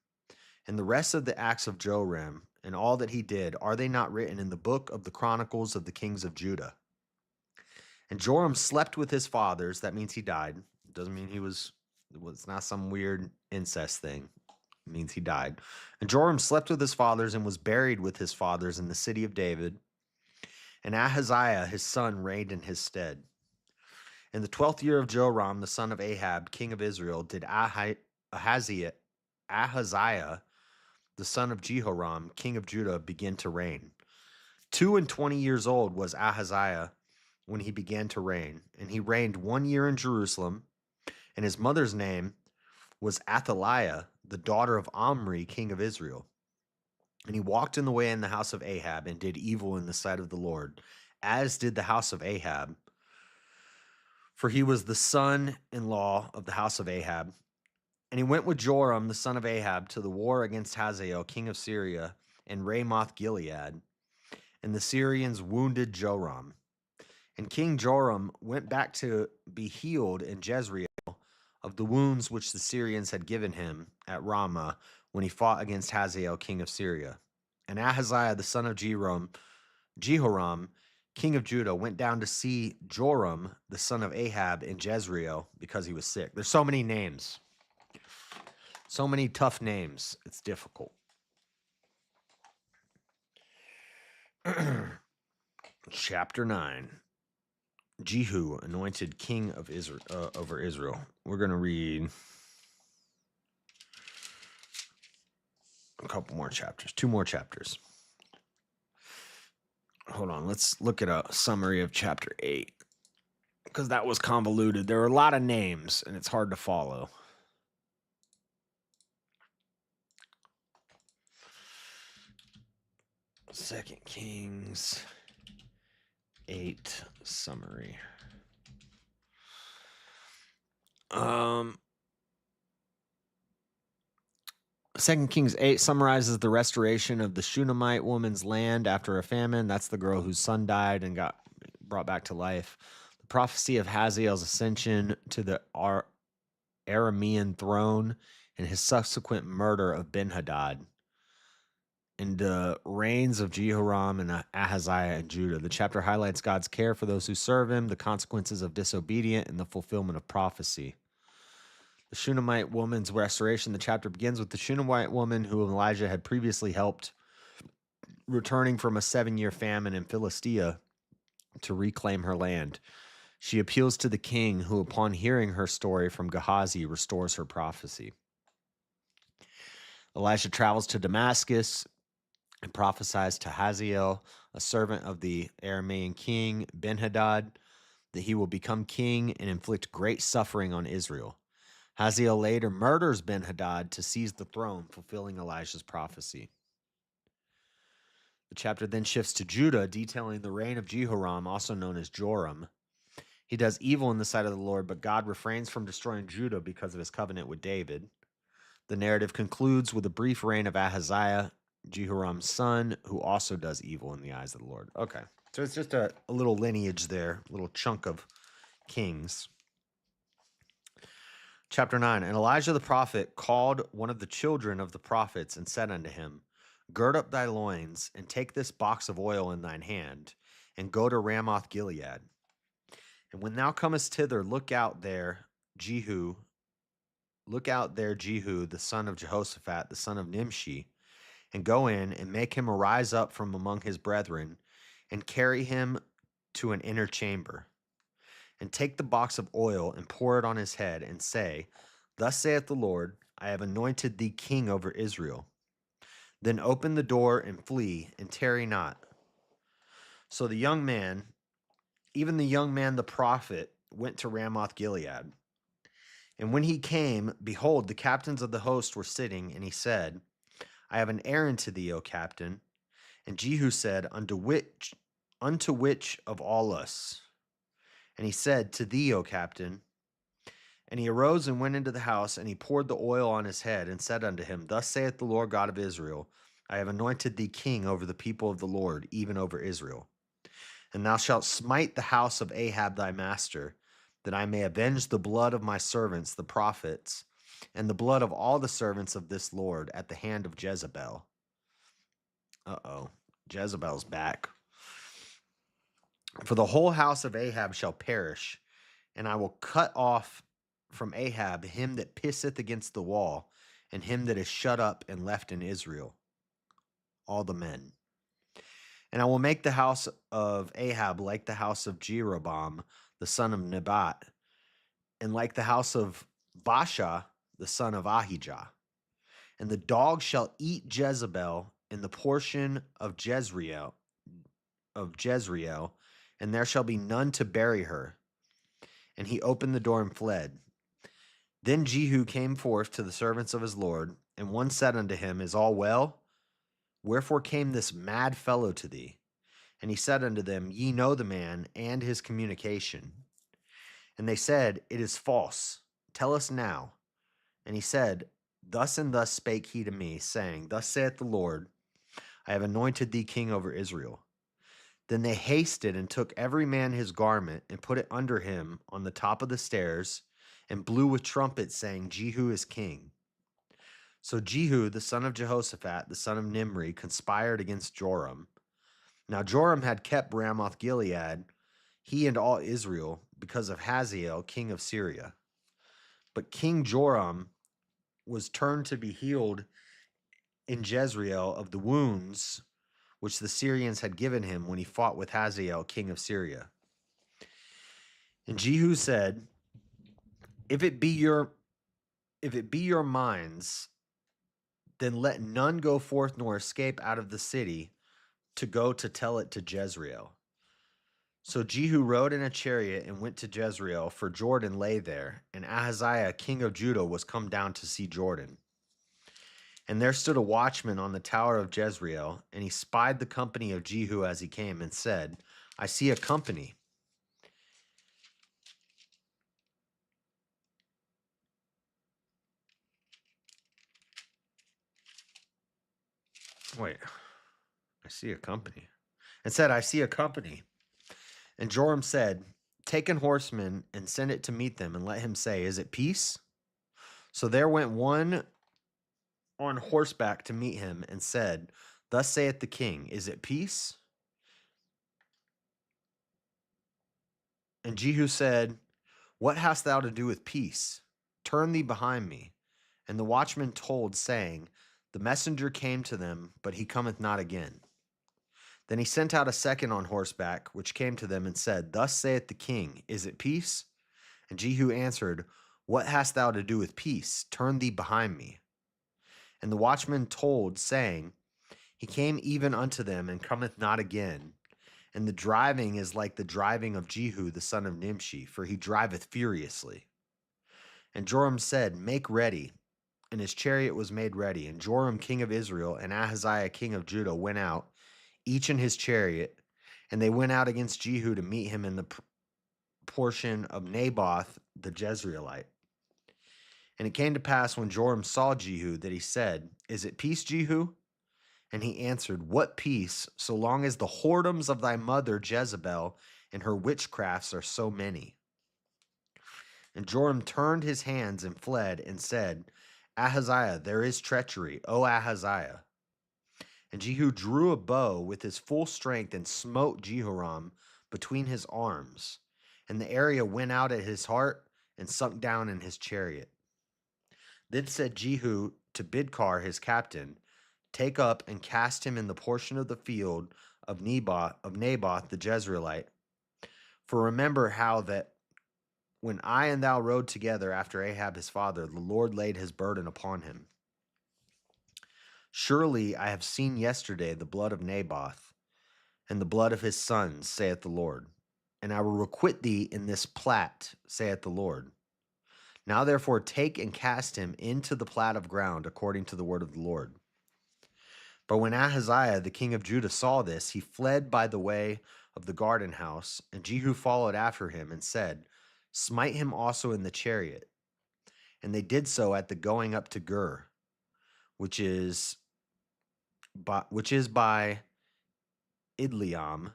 And the rest of the acts of Joram and all that he did, are they not written in the book of the Chronicles of the kings of Judah? And Joram slept with his fathers. That means he died. It doesn't mean it was not some weird incest thing. It means he died. And Joram slept with his fathers and was buried with his fathers in the city of David. And Ahaziah, his son, reigned in his stead. In the 12th year of Joram, the son of Ahab, king of Israel, did Ahaziah, the son of Jehoram, king of Judah, begin to reign. 22 years old was Ahaziah when he began to reign, and he reigned 1 year in Jerusalem, and his mother's name was Athaliah, the daughter of Omri, king of Israel. And he walked in the way in the house of Ahab, and did evil in the sight of the Lord, as did the house of Ahab. For he was the son-in-law of the house of Ahab. And he went with Joram, the son of Ahab, to the war against Hazael, king of Syria, and Ramoth Gilead. And the Syrians wounded Joram. And King Joram went back to be healed in Jezreel of the wounds which the Syrians had given him at Ramah when he fought against Hazael, king of Syria. And Ahaziah, the son of Jehoram, king of Judah, went down to see Joram, the son of Ahab, in Jezreel because he was sick. There's so many names. So many tough names. It's difficult. Chapter 9. Jehu anointed king of Israel over Israel. We're going to read a couple more chapters, 2 more chapters. Hold on, let's look at a summary of chapter 8 because that was convoluted. There are a lot of names and it's hard to follow. Second Kings 8 summary. 2 Kings 8 summarizes the restoration of the Shunammite woman's land after a famine. That's the girl whose son died and got brought back to life. The prophecy of Hazael's ascension to the Aramean throne and his subsequent murder of Ben-Hadad. And the reigns of Jehoram and Ahaziah in Judah. The chapter highlights God's care for those who serve him, the consequences of disobedience, and the fulfillment of prophecy. The Shunammite woman's restoration. The chapter begins with the Shunammite woman who Elijah had previously helped, returning from a 7-year famine in Philistia to reclaim her land. She appeals to the king, who, upon hearing her story from Gehazi, restores her prophecy. Elijah travels to Damascus and prophesies to Hazael, a servant of the Aramean king Ben-Hadad, that he will become king and inflict great suffering on Israel. Hazael later murders Ben-Hadad to seize the throne, fulfilling Elijah's prophecy. The chapter then shifts to Judah, detailing the reign of Jehoram, also known as Joram. He does evil in the sight of the Lord, but God refrains from destroying Judah because of his covenant with David. The narrative concludes with a brief reign of Ahaziah, Jehoram's son, who also does evil in the eyes of the Lord. Okay, so it's just a little lineage there, a little chunk of kings. Chapter 9. And Elijah the prophet called one of the children of the prophets and said unto him, Gird up thy loins, and take this box of oil in thine hand, and go to Ramoth Gilead. And when thou comest thither, look out there Jehu, the son of Jehoshaphat, the son of Nimshi, and go in and make him arise up from among his brethren, and carry him to an inner chamber. And take the box of oil and pour it on his head, and say, Thus saith the Lord, I have anointed thee king over Israel. Then open the door and flee, and tarry not. So the young man, even the young man the prophet, went to Ramoth Gilead. And when he came, behold, the captains of the host were sitting, and he said, I have an errand to thee, O captain. And Jehu said, Unto which of all us? And he said, To thee, O captain. And he arose and went into the house, and he poured the oil on his head, and said unto him, Thus saith the Lord God of Israel, I have anointed thee king over the people of the Lord, even over Israel. And thou shalt smite the house of Ahab thy master, that I may avenge the blood of my servants, the prophets, and the blood of all the servants of this Lord at the hand of Jezebel. Jezebel's back. For the whole house of Ahab shall perish, and I will cut off from Ahab him that pisseth against the wall, and him that is shut up and left in Israel, all the men. And I will make the house of Ahab like the house of Jeroboam, the son of Nebat, and like the house of Baasha, the son of Ahijah. And the dog shall eat Jezebel in the portion of Jezreel, and there shall be none to bury her. And he opened the door and fled. Then Jehu came forth to the servants of his Lord, and one said unto him, Is all well? Wherefore came this mad fellow to thee? And he said unto them, Ye know the man and his communication. And they said, It is false. Tell us now. And he said, Thus and thus spake he to me, saying, Thus saith the Lord, I have anointed thee king over Israel. Then they hasted and took every man his garment, and put it under him on the top of the stairs, and blew with trumpets, saying, Jehu is king. So Jehu, the son of Jehoshaphat, the son of Nimri, conspired against Joram. Now Joram had kept Ramoth Gilead, he and all Israel, because of Hazael, king of Syria. But King Joram was turned to be healed in Jezreel of the wounds which the Syrians had given him when he fought with Hazael, king of Syria. And Jehu said, If it be your minds, then let none go forth nor escape out of the city to go to tell it to Jezreel. So Jehu rode in a chariot and went to Jezreel, for Jordan lay there, and Ahaziah, king of Judah, was come down to see Jordan. And there stood a watchman on the tower of Jezreel, and he spied the company of Jehu as he came, and said, I see a company. Wait, I see a company. And said, I see a company. And Joram said, Take an horseman and send it to meet them, and let him say, Is it peace? So there went one on horseback to meet him, and said, Thus saith the king, Is it peace? And Jehu said, What hast thou to do with peace? Turn thee behind me. And the watchman told, saying, The messenger came to them, but he cometh not again. Then he sent out a second on horseback, which came to them, and said, Thus saith the king, Is it peace? And Jehu answered, What hast thou to do with peace? Turn thee behind me. And the watchman told, saying, He came even unto them, and cometh not again. And the driving is like the driving of Jehu the son of Nimshi, for he driveth furiously. And Joram said, Make ready. And his chariot was made ready. And Joram king of Israel and Ahaziah king of Judah went out, each in his chariot. And they went out against Jehu to meet him in the portion of Naboth the Jezreelite. And it came to pass when Joram saw Jehu that he said, Is it peace, Jehu? And he answered, What peace, so long as the whoredoms of thy mother Jezebel and her witchcrafts are so many? And Joram turned his hands and fled, and said, Ahaziah, there is treachery, O Ahaziah. And Jehu drew a bow with his full strength and smote Jehoram between his arms. And the area went out at his heart and sunk down in his chariot. Then said Jehu to Bidkar his captain, Take up and cast him in the portion of the field of Naboth the Jezreelite. For remember how that when I and thou rode together after Ahab his father, the Lord laid his burden upon him. Surely I have seen yesterday the blood of Naboth and the blood of his sons, saith the Lord. And I will requite thee in this plat, saith the Lord. Now therefore take and cast him into the plat of ground, according to the word of the Lord. But when Ahaziah the king of Judah saw this, he fled by the way of the garden house, and Jehu followed after him and said, Smite him also in the chariot. And they did so at the going up to Gur, which is by Idliam,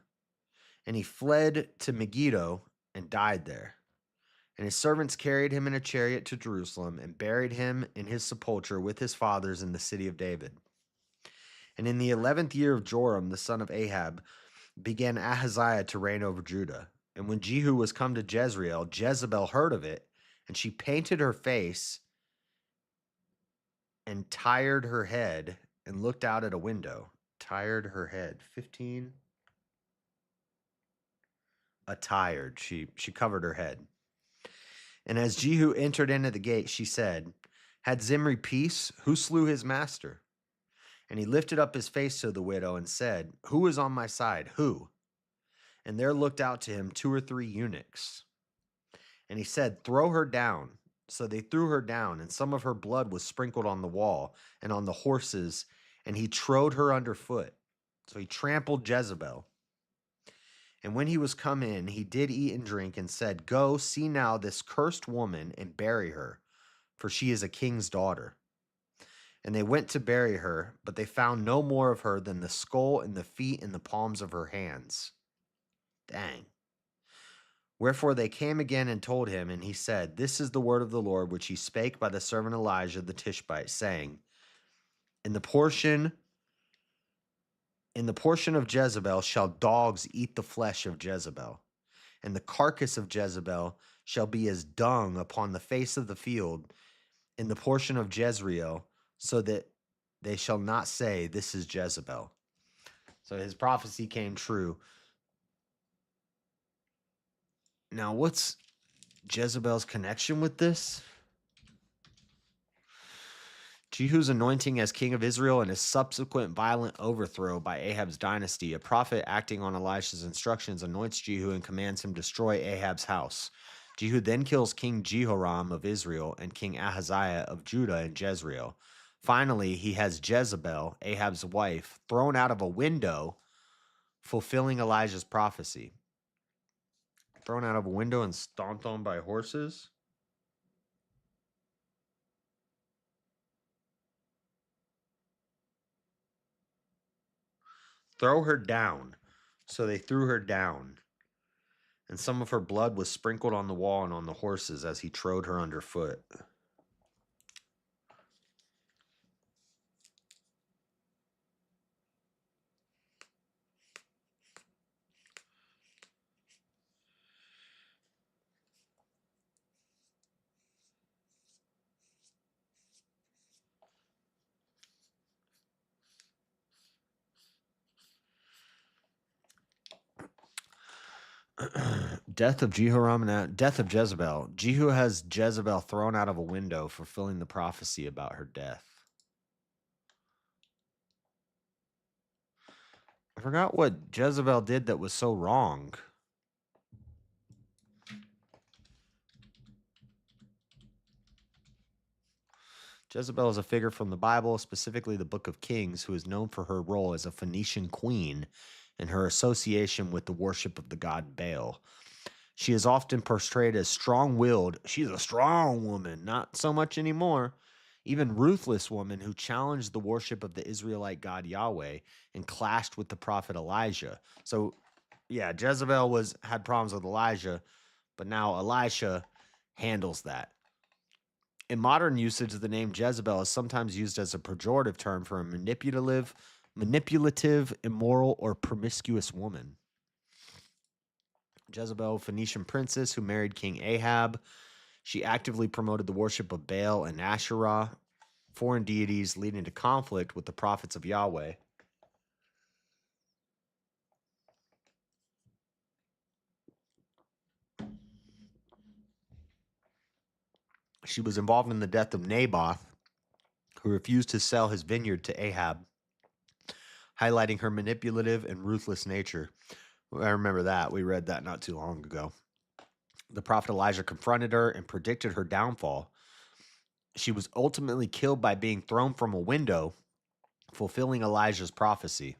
and he fled to Megiddo and died there. And his servants carried him in a chariot to Jerusalem and buried him in his sepulchre with his fathers in the city of David. And in the 11th year of Joram, the son of Ahab, began Ahaziah to reign over Judah. And when Jehu was come to Jezreel, Jezebel heard of it, and she painted her face and tired her head and looked out at a window. Tired her head. 15. Attired. She covered her head. And as Jehu entered into the gate, she said, Had Zimri peace? Who slew his master? And he lifted up his face to the widow and said, Who is on my side? Who? And there looked out to him 2 or 3 eunuchs. And he said, Throw her down. So they threw her down, and some of her blood was sprinkled on the wall and on the horses, and he trode her underfoot. So he trampled Jezebel. And when he was come in, he did eat and drink, and said, Go, see now this cursed woman, and bury her, for she is a king's daughter. And they went to bury her, but they found no more of her than the skull and the feet and the palms of her hands. Dang. Wherefore they came again and told him, and he said, This is the word of the Lord, which he spake by the servant Elijah the Tishbite, saying, In the portion of Jezebel shall dogs eat the flesh of Jezebel, and the carcass of Jezebel shall be as dung upon the face of the field, in the portion of Jezreel, so that they shall not say, this is Jezebel. So his prophecy came true. Now, what's Jezebel's connection with this? Jehu's anointing as king of Israel and his subsequent violent overthrow by Ahab's dynasty. A prophet acting on Elisha's instructions anoints Jehu and commands him to destroy Ahab's house. Jehu then kills King Jehoram of Israel and King Ahaziah of Judah in Jezreel. Finally, he has Jezebel, Ahab's wife, thrown out of a window, fulfilling Elijah's prophecy. Thrown out of a window and stomped on by horses? Throw her down. So they threw her down, and some of her blood was sprinkled on the wall and on the horses as he trode her underfoot. Death of Jehoram and death of Jezebel. Jehu has Jezebel thrown out of a window, fulfilling the prophecy about her death. I forgot what Jezebel did that was so wrong. Jezebel is a figure from the Bible, specifically the Book of Kings, who is known for her role as a Phoenician queen and her association with the worship of the god Baal. She is often portrayed as strong-willed. She's a strong woman, not so much anymore. Even ruthless woman who challenged the worship of the Israelite god Yahweh and clashed with the prophet Elijah. So, yeah, Jezebel had problems with Elijah, but now Elisha handles that. In modern usage, the name Jezebel is sometimes used as a pejorative term for a manipulative, immoral, or promiscuous woman. Jezebel, Phoenician princess who married King Ahab. She actively promoted the worship of Baal and Asherah, foreign deities, leading to conflict with the prophets of Yahweh. She was involved in the death of Naboth, who refused to sell his vineyard to Ahab, highlighting her manipulative and ruthless nature. I remember that. We read that not too long ago. The prophet Elijah confronted her and predicted her downfall. She was ultimately killed by being thrown from a window, fulfilling Elijah's prophecy.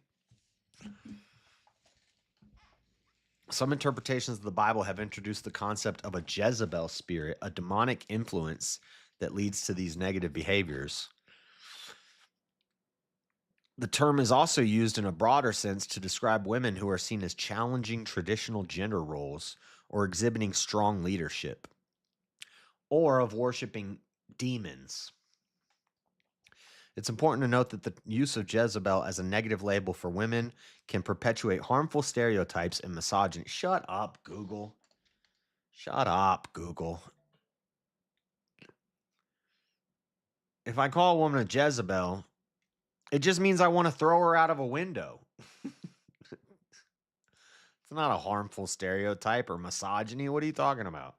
Some interpretations of the Bible have introduced the concept of a Jezebel spirit, a demonic influence that leads to these negative behaviors. The term is also used in a broader sense to describe women who are seen as challenging traditional gender roles or exhibiting strong leadership, or of worshiping demons. It's important to note that the use of Jezebel as a negative label for women can perpetuate harmful stereotypes and misogyny. Shut up, Google. Shut up, Google. If I call a woman a Jezebel, it just means I want to throw her out of a window. It's not a harmful stereotype or misogyny. What are you talking about?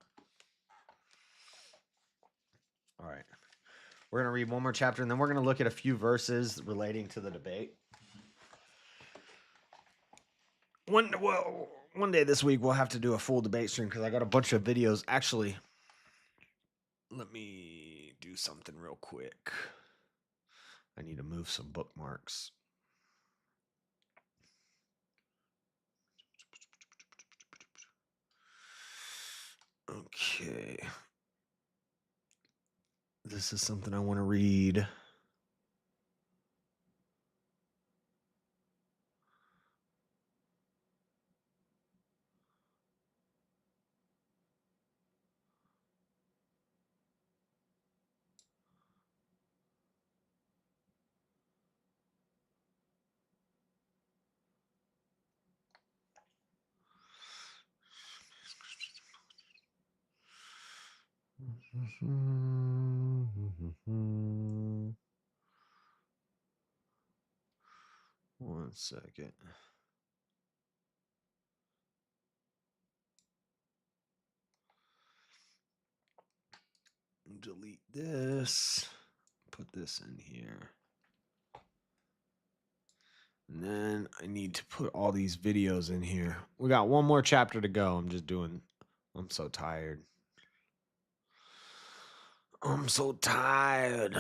All right. We're going to read one more chapter, and then we're going to look at a few verses relating to the debate. One day this week, we'll have to do a full debate stream because I got a bunch of videos. Actually, let me do something real quick. I need to move some bookmarks. Okay. This is something I want to read. 1 second. Delete this. Put this in here. And then I need to put all these videos in here. We got one more chapter to go. I'm so tired. I'm so tired.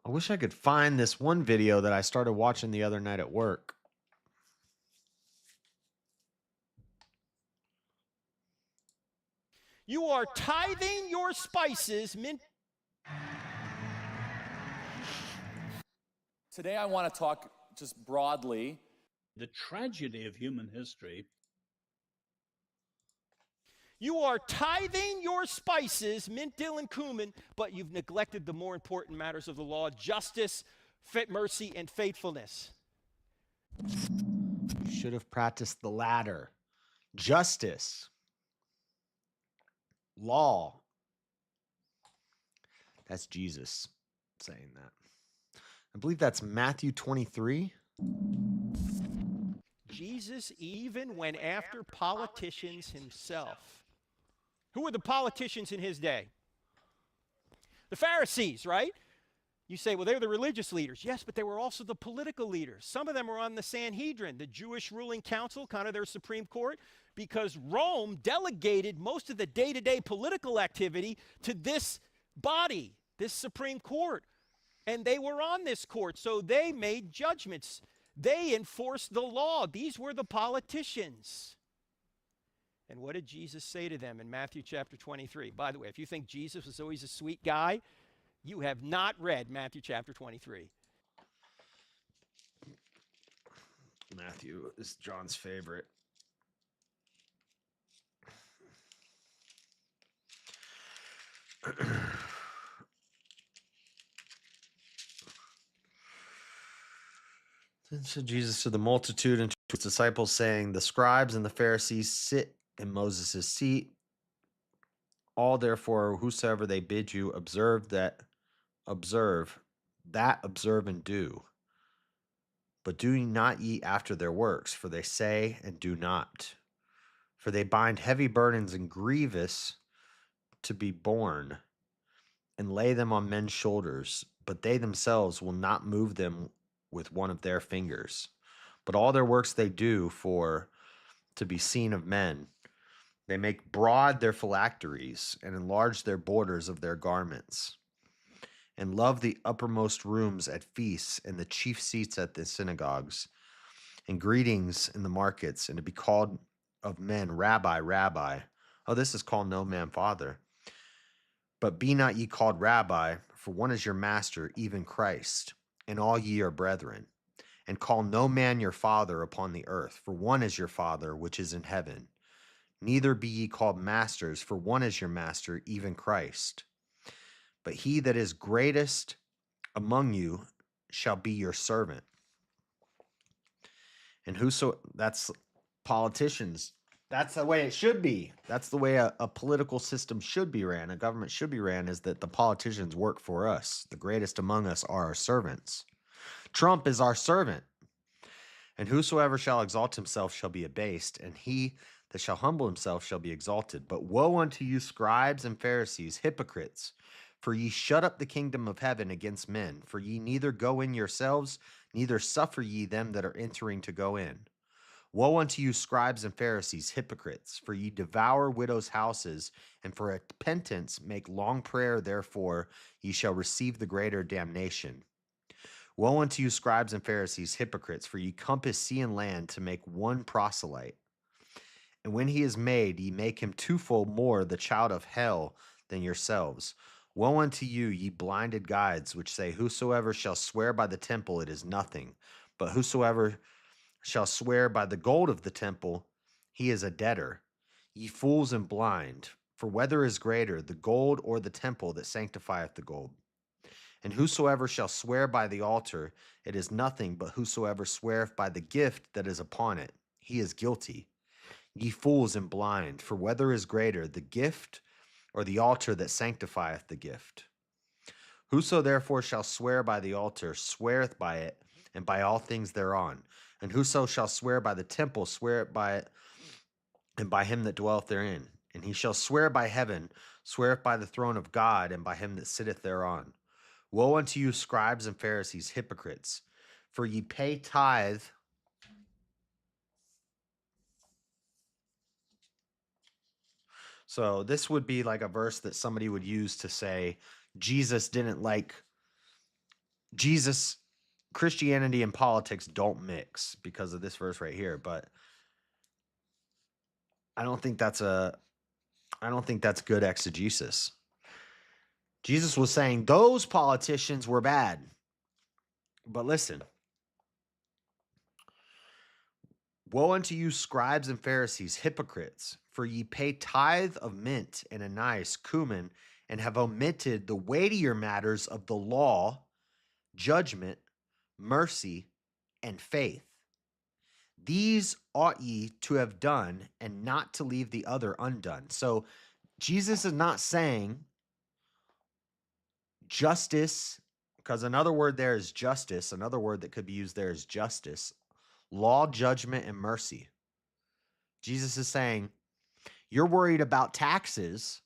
I wish I could find this one video that I started watching the other night at work. You are tithing your spices, mint. Today I want to talk just broadly. The tragedy of human history. You are tithing your spices, mint, dill, and cumin, but you've neglected the more important matters of the law: justice, mercy, and faithfulness. You should have practiced the latter. Justice. Law. That's Jesus saying that. I believe that's Matthew 23. Jesus even went after politicians himself. Who were the politicians in his day? The Pharisees, right? You say, well, they're the religious leaders. Yes, but they were also the political leaders. Some of them were on the Sanhedrin, the Jewish ruling council, kind of their Supreme Court, because Rome delegated most of the day-to-day political activity to this body, this Supreme Court. And they were on this court, so they made judgments. They enforced the law. These were the politicians. And what did Jesus say to them in Matthew chapter 23? By the way, if you think Jesus was always a sweet guy, you have not read Matthew chapter 23. Matthew is John's favorite. Then said Jesus to the multitude and to his disciples, saying, the scribes and the Pharisees sit in Moses' seat. All therefore, whosoever they bid you, observe and do. But do not ye after their works, for they say and do not. For they bind heavy burdens and grievous to be borne, and lay them on men's shoulders, but they themselves will not move them with one of their fingers. But all their works they do for to be seen of men. They make broad their phylacteries and enlarge their borders of their garments, and love the uppermost rooms at feasts and the chief seats at the synagogues, and greetings in the markets, and to be called of men, Rabbi, Rabbi. Oh, this is called no man Father. But be not ye called Rabbi, for one is your master, even Christ, and all ye are brethren. And call no man your father upon the earth, for one is your Father which is in heaven. Neither be ye called masters, for one is your master, even Christ. But he that is greatest among you shall be your servant. And that's politicians. That's the way it should be. That's the way a political system should be ran. A government should be ran, is that the politicians work for us. The greatest among us are our servants. Trump is our servant. And whosoever shall exalt himself shall be abased, and he that shall humble himself shall be exalted. But woe unto you, scribes and Pharisees, hypocrites! For ye shut up the kingdom of heaven against men. For ye neither go in yourselves, neither suffer ye them that are entering to go in. Woe unto you, scribes and Pharisees, hypocrites! For ye devour widows' houses, and for repentance make long prayer, therefore ye shall receive the greater damnation. Woe unto you, scribes and Pharisees, hypocrites! For ye compass sea and land to make one proselyte. And when he is made, ye make him twofold more the child of hell than yourselves. Woe unto you, ye blinded guides, which say, whosoever shall swear by the temple, it is nothing. But whosoever shall swear by the gold of the temple, he is a debtor. Ye fools and blind, for whether is greater, the gold or the temple that sanctifieth the gold? And whosoever shall swear by the altar, it is nothing, but whosoever sweareth by the gift that is upon it, he is guilty. Ye fools and blind, for whether is greater, the gift or the altar that sanctifieth the gift? Whoso therefore shall swear by the altar sweareth by it, and by all things thereon. And whoso shall swear by the temple sweareth by it, and by him that dwelleth therein. And he shall swear by heaven, sweareth by the throne of God, and by him that sitteth thereon. Woe unto you, scribes and Pharisees, hypocrites, for ye pay tithe. So this would be like a verse that somebody would use to say Christianity and politics don't mix because of this verse right here. But I don't think that's good exegesis. Jesus was saying those politicians were bad. But listen, woe unto you, scribes and Pharisees, hypocrites, for ye pay tithe of mint and anise, cumin, and have omitted the weightier matters of the law, judgment, mercy, and faith. These ought ye to have done, and not to leave the other undone. So Jesus is not saying justice, because another word there is justice. Another word that could be used there is justice, law, judgment, and mercy. Jesus is saying, you're worried about taxes.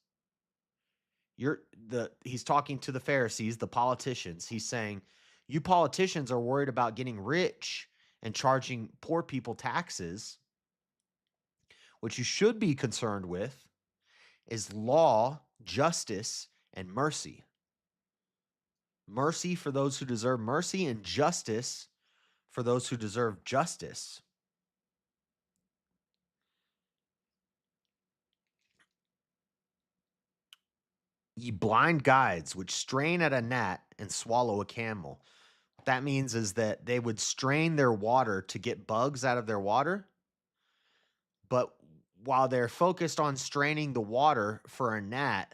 He's talking to the Pharisees, the politicians. He's saying, you politicians are worried about getting rich and charging poor people taxes. What you should be concerned with is law, justice, and mercy. Mercy for those who deserve mercy, and justice for those who deserve justice. Ye blind guides, which strain at a gnat and swallow a camel. What that means is that they would strain their water to get bugs out of their water, but while they're focused on straining the water for a gnat,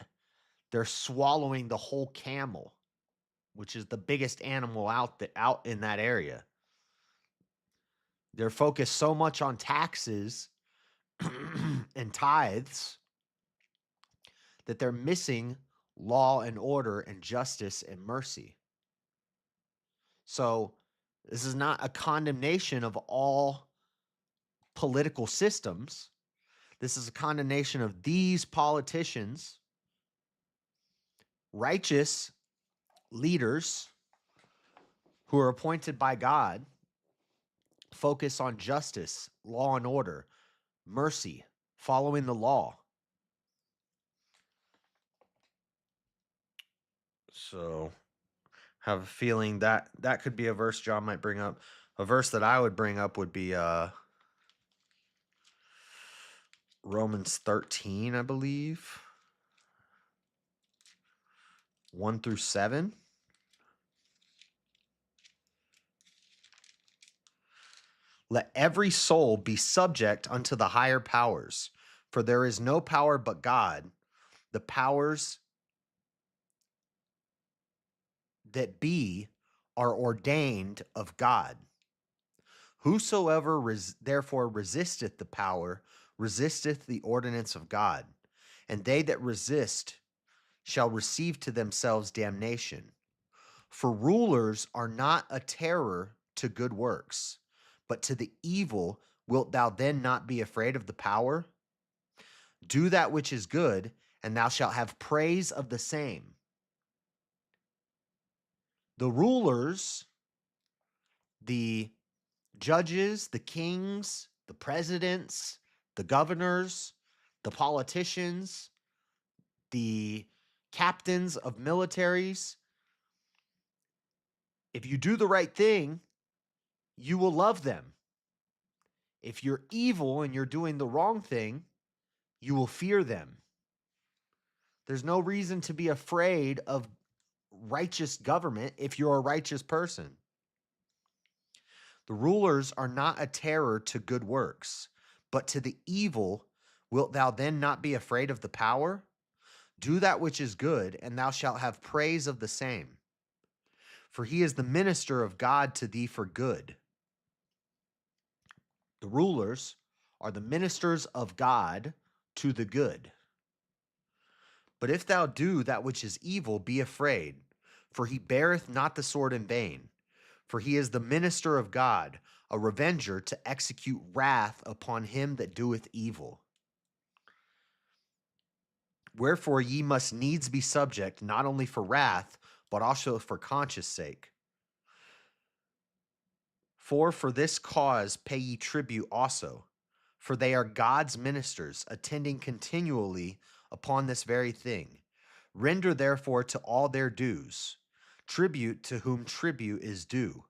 they're swallowing the whole camel, which is the biggest animal out in that area. They're focused so much on taxes and tithes that they're missing law and order and justice and mercy. So this is not a condemnation of all political systems. This is a condemnation of these politicians, righteous leaders who are appointed by God, focus on justice, law and order, mercy, following the law. So have a feeling that could be a verse John might bring up. A verse that I would bring up would be Romans 13, I believe. 1 through 7. Let every soul be subject unto the higher powers, for there is no power but God. The powers that be are ordained of God. Whosoever therefore resisteth the power, resisteth the ordinance of God. And they that resist shall receive to themselves damnation. For rulers are not a terror to good works, but to the evil wilt thou then not be afraid of the power? Do that which is good, and thou shalt have praise of the same. The rulers, the judges, the kings, the presidents, the governors, the politicians, the captains of militaries, if you do the right thing, you will love them. If you're evil and you're doing the wrong thing, you will fear them. There's no reason to be afraid of righteous government if you're a righteous person. The rulers are not a terror to good works, but to the evil wilt thou then not be afraid of the power? Do that which is good, and thou shalt have praise of the same. For he is the minister of God to thee for good. The rulers are the ministers of God to the good. But if thou do that which is evil, be afraid, For he beareth not the sword in vain, for he is the minister of God, a revenger to execute wrath upon him that doeth evil. Wherefore ye must needs be subject, not only for wrath, but also for conscience sake. For this cause pay ye tribute also, for they are God's ministers, attending continually upon this very thing. Render therefore to all their dues, tribute to whom tribute is due,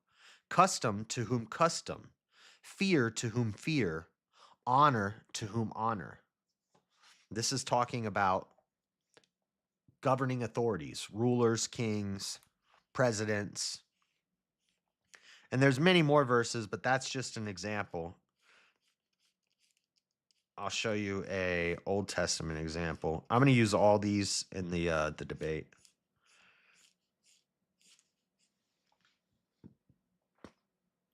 custom to whom custom, fear to whom fear, honor to whom honor. This is talking about governing authorities, rulers, kings, presidents. And there's many more verses, but that's just an example. I'll show you a Old Testament example. I'm going to use all these in the debate.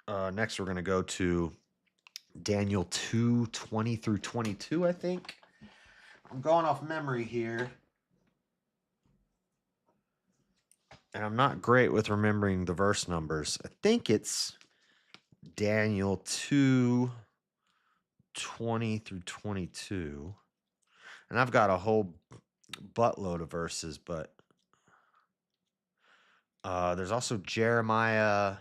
Next, we're going to go to Daniel 2:20 through 22, I think. I'm going off memory here. And I'm not great with remembering the verse numbers. I think it's Daniel 2:20 through 22. And I've got a whole buttload of verses, but there's also Jeremiah.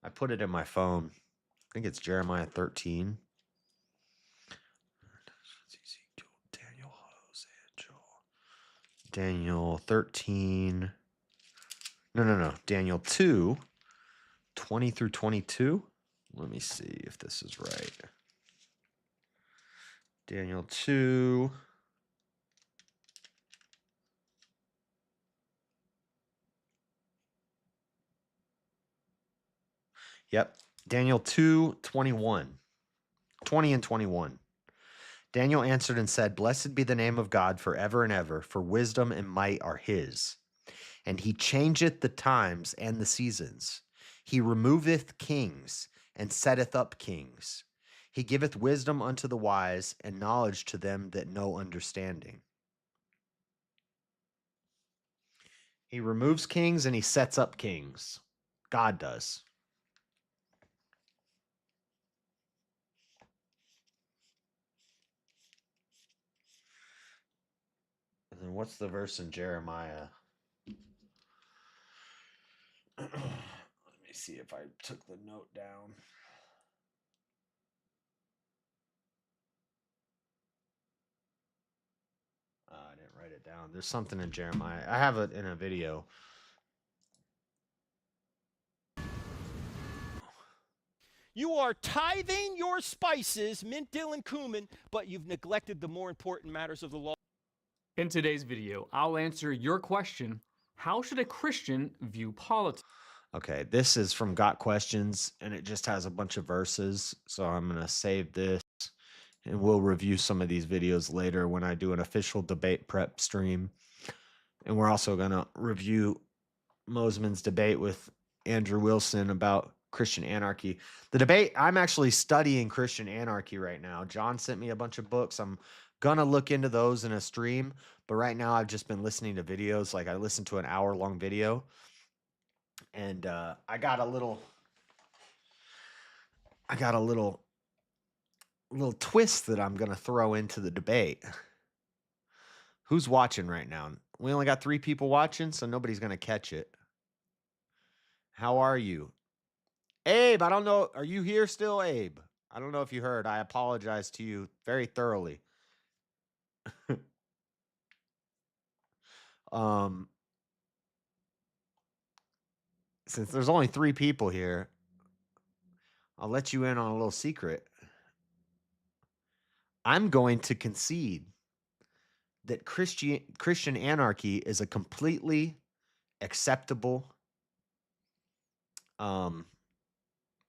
I put it in my phone. I think it's Jeremiah 13. Daniel 13. No. Daniel 2:20 through 22. Let me see if this is right. Daniel 2. Yep. Daniel 2:21. 20 and 21. Daniel answered and said, Blessed be the name of God forever and ever, for wisdom and might are his. And he changeth the times and the seasons. He removeth kings and setteth up kings. He giveth wisdom unto the wise and knowledge to them that know understanding. He removes kings and he sets up kings. God does. And then what's the verse in Jeremiah? Let me see if I took the note down. I didn't write it down. There's something in Jeremiah. I have it in a video. You are tithing your spices, mint, dill, and cumin, but you've neglected the more important matters of the law. In today's video, I'll answer your question, how should a Christian view politics? Okay, this is from Got Questions, and it just has a bunch of verses. So I'm going to save this, and we'll review some of these videos later when I do an official debate prep stream. And we're also going to review Mosman's debate with Andrew Wilson about Christian anarchy. The debate, I'm actually studying Christian anarchy right now. John sent me a bunch of books. I'm gonna look into those in a stream, but right now I've just been listening to videos. Like I listened to an hour-long video, and I got a little twist that I'm gonna throw into the debate. Who's watching right now? We only got 3 people watching, so nobody's gonna catch it. How are you? Abe, I don't know. Are you here still, Abe? I don't know if you heard. I apologize to you very thoroughly. Since there's only 3 people here, I'll let you in on a little secret. I'm going to concede that Christian anarchy is a completely acceptable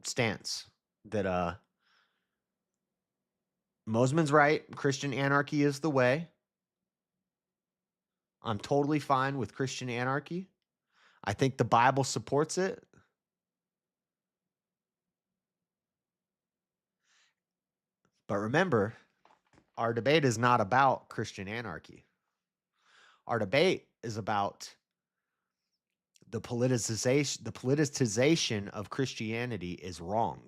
stance. That Mosman's right. Christian anarchy is the way. I'm totally fine with Christian anarchy. I think the Bible supports it. But remember, our debate is not about Christian anarchy. Our debate is about the politicization of Christianity is wrong.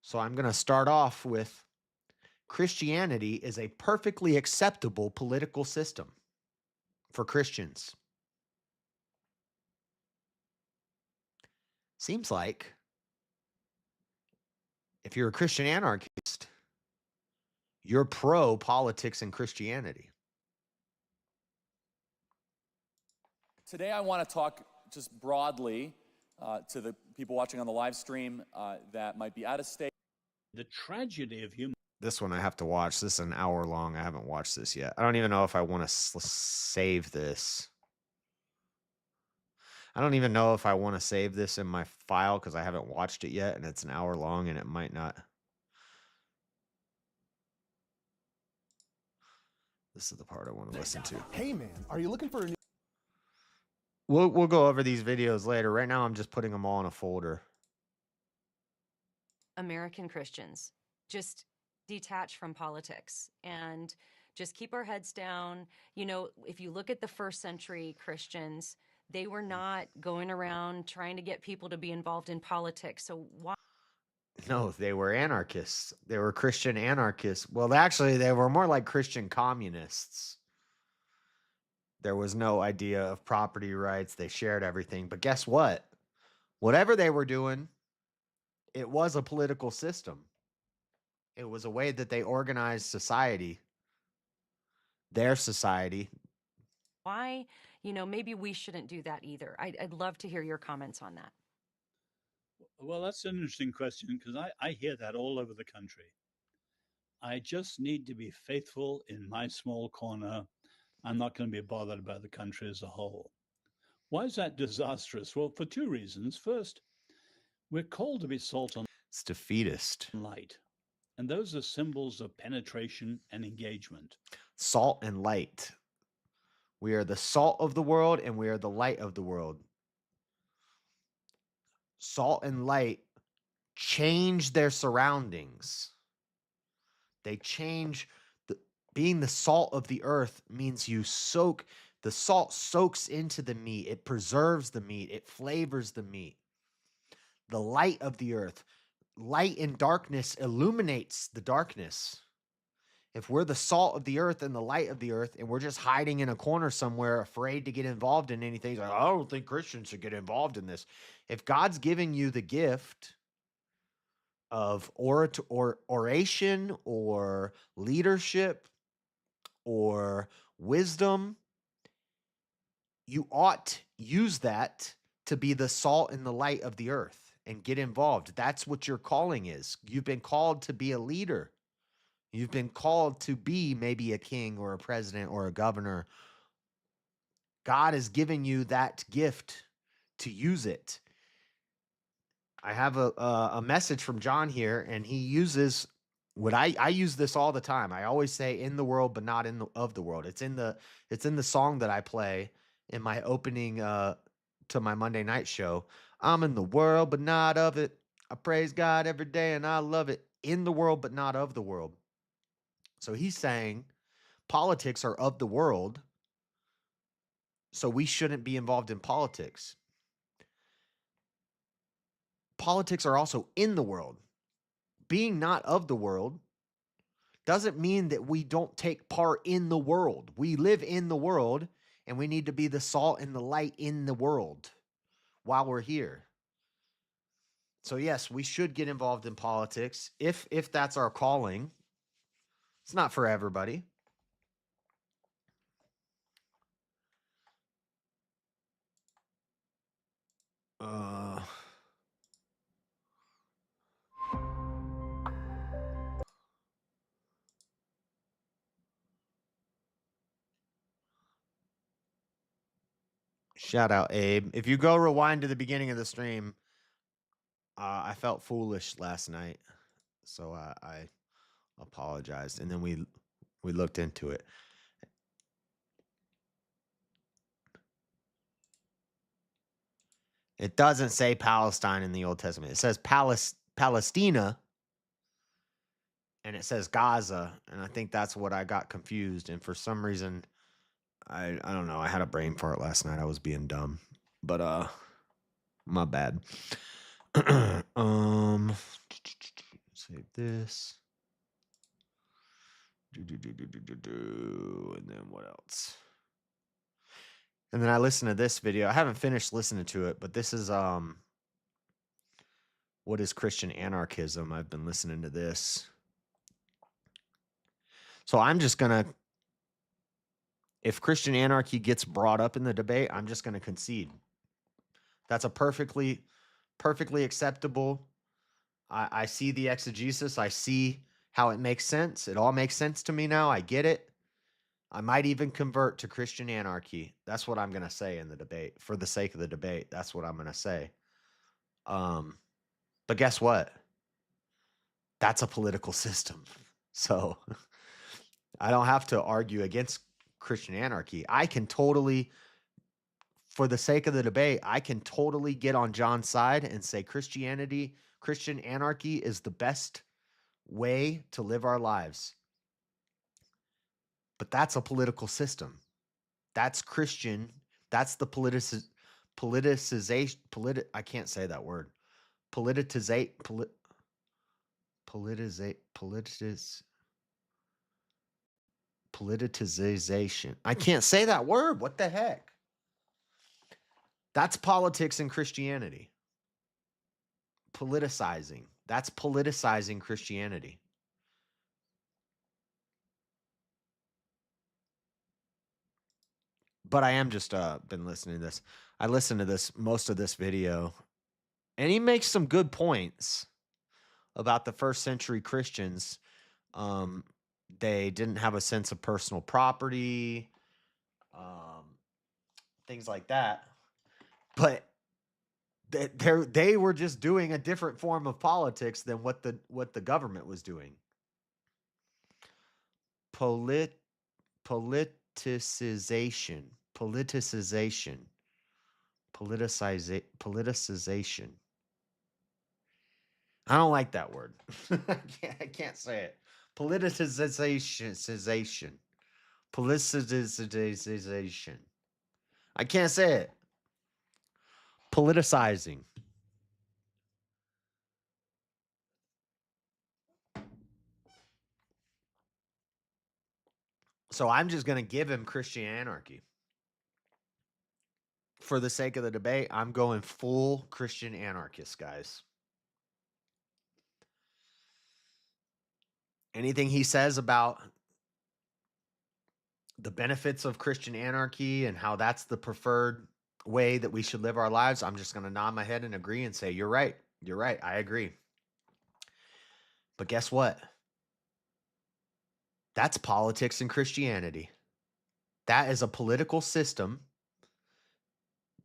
So I'm going to start off with Christianity is a perfectly acceptable political system for Christians. Seems like if you're a Christian anarchist, you're pro politics and Christianity. Today, I want to talk just broadly to the people watching on the live stream that might be out of state. The tragedy of human This one I have to watch. This is an hour long. I haven't watched this yet. I don't even know if I want to save this. I don't even know if I want to save this in my file because I haven't watched it yet, and it's an hour long, and it might not. This is the part I want to listen to. Hey man, are you looking for a new We'll go over these videos later. Right now, I'm just putting them all in a folder. American Christians just detach from politics and just keep our heads down. You know, if you look at the first century Christians, they were not going around trying to get people to be involved in politics. So why? No, they were anarchists. They were Christian anarchists. Well, actually, they were more like Christian communists. There was no idea of property rights. They shared everything. But guess what? Whatever they were doing, it was a political system. It was a way that they organized society, their society. Why, you know, maybe we shouldn't do that either. I'd love to hear your comments on that. Well, that's an interesting question because I hear that all over the country. I just need to be faithful in my small corner. I'm not going to be bothered about the country as a whole. Why is that disastrous? Well, for two reasons. First, we're called to be salt and It's defeatist. light, and those are symbols of penetration and engagement. Salt and light. We are the salt of the world and we are the light of the world. Salt and light change their surroundings. They change. Being the salt of the earth means the salt soaks into the meat. It preserves the meat. It flavors the meat. The light of the earth. Light and darkness illuminates the darkness. If we're the salt of the earth and the light of the earth, and we're just hiding in a corner somewhere, afraid to get involved in anything, like, I don't think Christians should get involved in this. If God's giving you the gift of oration or leadership or wisdom, you ought use that to be the salt and the light of the earth and get involved. That's what your calling is. You've been called to be a leader. You've been called to be maybe a king or a president or a governor. God has given you that gift to use it. I have a message from John here, and he uses what I use this all the time. I always say in the world, but not of the world. It's in the song that I play in my opening to my Monday night show. I'm in the world, but not of it. I praise God every day and I love it. In the world, but not of the world. So he's saying politics are of the world, so we shouldn't be involved in politics. Politics are also in the world. Being not of the world doesn't mean that we don't take part in the world. We live in the world, and we need to be the salt and the light in the world while we're here. So yes, we should get involved in politics if that's our calling. It's not for everybody. Shout out, Abe. If you go rewind to the beginning of the stream, I felt foolish last night, so I apologized, and then we looked into it. It doesn't say Palestine in the Old Testament. It says Palestina, and it says Gaza, and I think that's what I got confused. And for some reason, I don't know. I had a brain fart last night. I was being dumb, but my bad. Save this. And then what else? And then I listened to this video. I haven't finished listening to it, but this is what is Christian anarchism? I've been listening to this. So I'm just gonna, if Christian anarchy gets brought up in the debate, I'm just gonna concede. That's a perfectly acceptable. I see the exegesis. I see how it makes sense. It all makes sense to me now. I get it. I might even convert to Christian anarchy. That's what I'm going to say in the debate. For the sake of the debate, that's what I'm going to say. But guess what? That's a political system. So I don't have to argue against Christian anarchy. I can totally, for the sake of the debate, I can totally get on John's side and say Christian anarchy is the best way to live our lives. But that's a political system. That's Christian. That's the politicization. I can't say that word. Politicization. I can't say that word. What the heck? That's politics and Christianity. Politicizing. That's politicizing Christianity. But I am just been listening to this. I listened to most of this video, and he makes some good points about the first century Christians. They didn't have a sense of personal property, things like that. But they were just doing a different form of politics than what the government was doing. Politicization. I don't like that word. I can't say it. Politicization. Politicization. I can't say it. Politicizing. So I'm just going to give him Christian anarchy. For the sake of the debate, I'm going full Christian anarchist, guys. Anything he says about the benefits of Christian anarchy and how that's the preferred way that we should live our lives, I'm just going to nod my head and agree and say, you're right. You're right. I agree. But guess what? That's politics and Christianity. That is a political system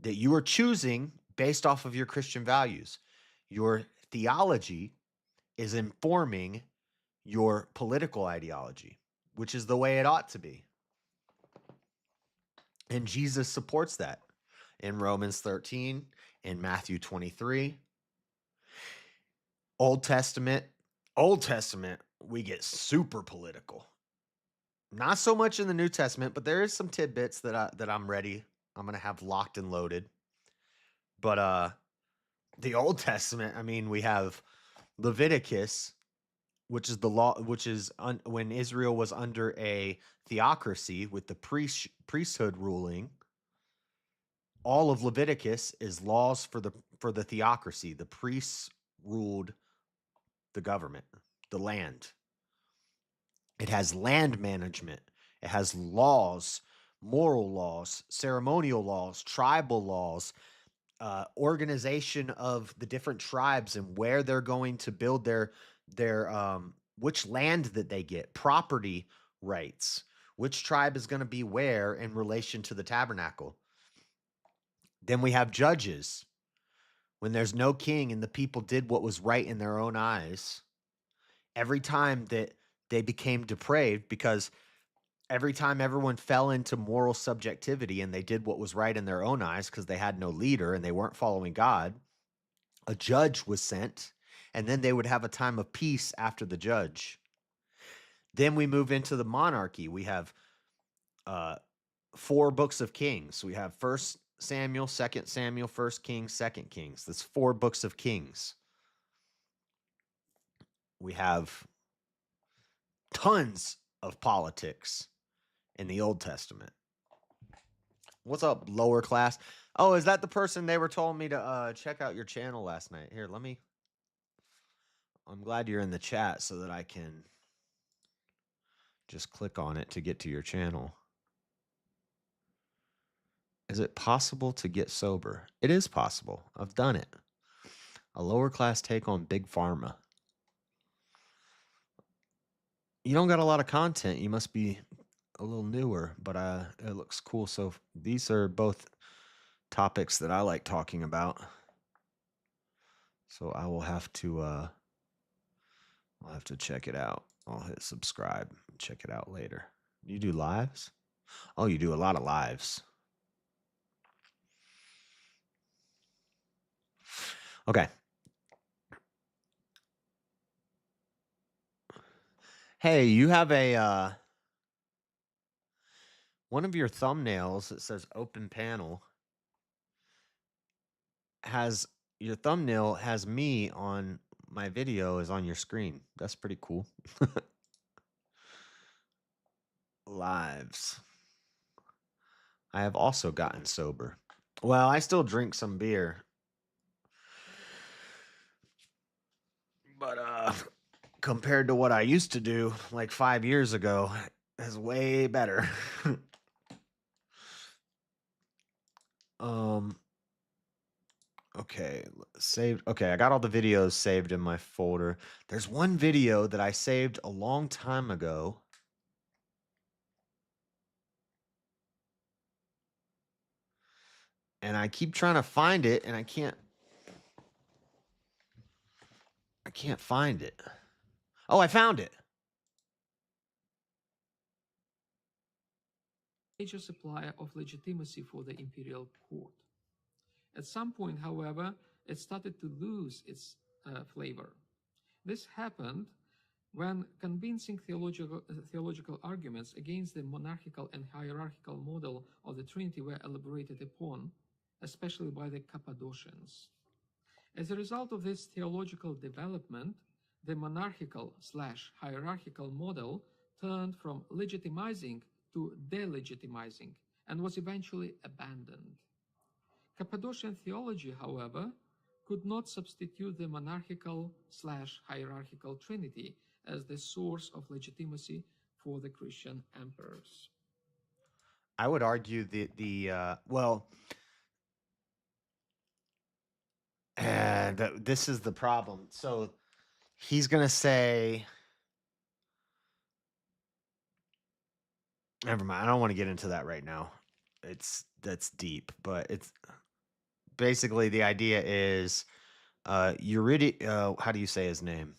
that you are choosing based off of your Christian values. Your theology is informing your political ideology, which is the way it ought to be. And Jesus supports that in Romans 13, in Matthew 23. Old Testament, we get super political. Not so much in the New Testament, but there is some tidbits that I'm ready. I'm going to have locked and loaded. But the Old Testament, I mean, we have Leviticus, which is the law, which is when Israel was under a theocracy with the priesthood ruling. All of Leviticus is laws for the theocracy. The priests ruled the government, the land. It has land management. It has laws, moral laws, ceremonial laws, tribal laws, organization of the different tribes and where they're going to build their which land that they get, property rights, which tribe is going to be where in relation to the tabernacle. Then we have judges. When there's no king and the people did what was right in their own eyes, every time that they became depraved, because every time everyone fell into moral subjectivity and they did what was right in their own eyes because they had no leader and they weren't following God, a judge was sent, and then they would have a time of peace after the judge. Then we move into the monarchy. We have 4 books of Kings. We have 1 Samuel, 2 Samuel, 1 Kings, 2 Kings. That's 4 books of Kings. We have tons of politics in the Old Testament. What's up, lower class? Oh, is that the person they were telling me to check out your channel last night? Here, I'm glad you're in the chat so that I can just click on it to get to your channel. Is it possible to get sober? It is possible. I've done it. A lower class take on Big Pharma. You don't got a lot of content. You must be a little newer, but it looks cool. So these are both topics that I like talking about. So I will have to I'll have to check it out. I'll hit subscribe and check it out later. You do lives? Oh, you do a lot of lives. Okay. Hey, you have a one of your thumbnails that says open panel has your thumbnail has me on my video is on your screen. That's pretty cool. Lives. I have also gotten sober. Well, I still drink some beer. But compared to what I used to do like 5 years ago, is way better. Okay, saved. Okay, I got all the videos saved in my folder. There's one video that I saved a long time ago. And I keep trying to find it and I can't find it. Oh, I found it. Major supplier of legitimacy for the imperial court. At some point, however, it started to lose its flavor. This happened when convincing theological arguments against the monarchical and hierarchical model of the Trinity were elaborated upon, especially by the Cappadocians. As a result of this theological development, the monarchical/hierarchical model turned from legitimizing to delegitimizing and was eventually abandoned. Cappadocian theology, however, could not substitute the monarchical/hierarchical Trinity as the source of legitimacy for the Christian emperors. I would argue well, this is the problem. So he's going to say, never mind. I don't want to get into that right now. That's deep, but it's basically the idea is how do you say his name?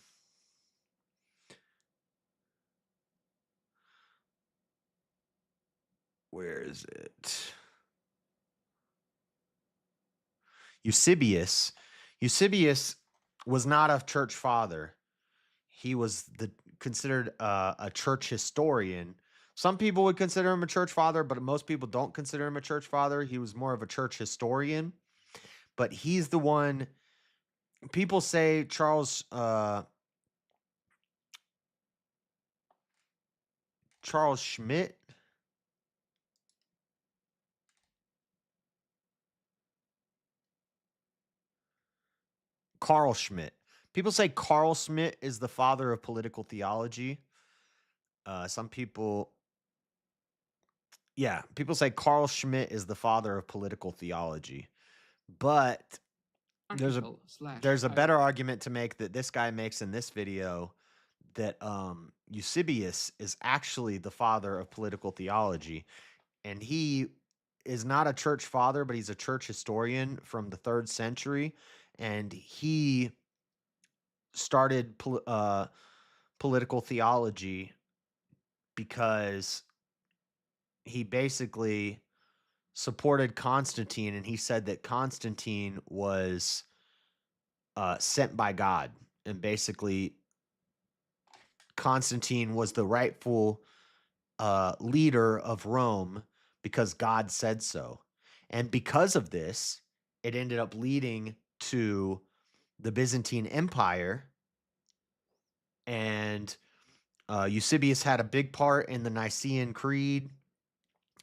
Where is it? Eusebius. Eusebius was not a church father. He was considered a church historian. Some people would consider him a church father, but most people don't consider him a church father. He was more of a church historian. But he's the one. People say Charles Schmidt. Carl Schmidt. People say Carl Schmidt is the father of political theology. Some people, people say Carl Schmidt is the father of political theology. But there's a better argument to make that this guy makes in this video that Eusebius is actually the father of political theology. And he is not a church father, but he's a church historian from the 3rd century. And he started political theology because he basically supported Constantine, and he said that Constantine was sent by God, and basically Constantine was the rightful leader of Rome, because God said so. And because of this, it ended up leading to the Byzantine Empire. And Eusebius had a big part in the Nicene Creed.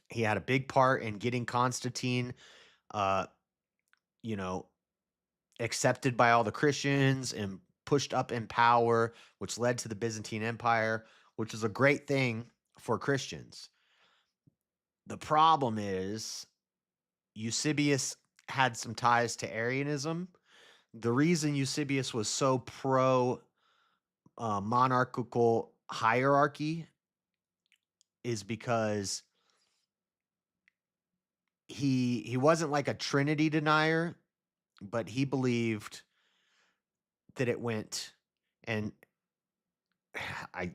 He had a big part in getting Constantine, uh, you know, accepted by all the Christians and pushed up in power, which led to the Byzantine Empire, which is a great thing for Christians. The problem is Eusebius had some ties to Arianism. The reason Eusebius was so pro monarchical hierarchy is because he wasn't like a Trinity denier, but he believed that it went, and I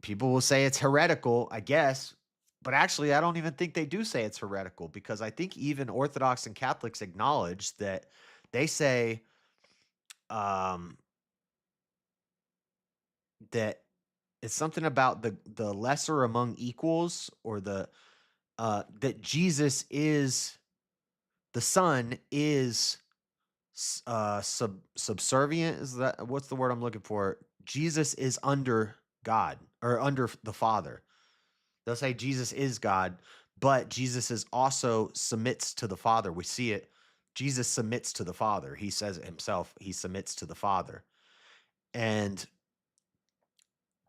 people will say it's heretical, I guess, but actually I don't even think they do say it's heretical, because I think even Orthodox and Catholics acknowledge that. They say um that it's something about the lesser among equals, or the that Jesus is the Son is subservient. Is that what's the word I'm looking for? Jesus is under God, or under the Father. They'll say Jesus is God, but Jesus is also submits to the Father. We see it. Jesus submits to the Father. He says it himself. He submits to the Father. And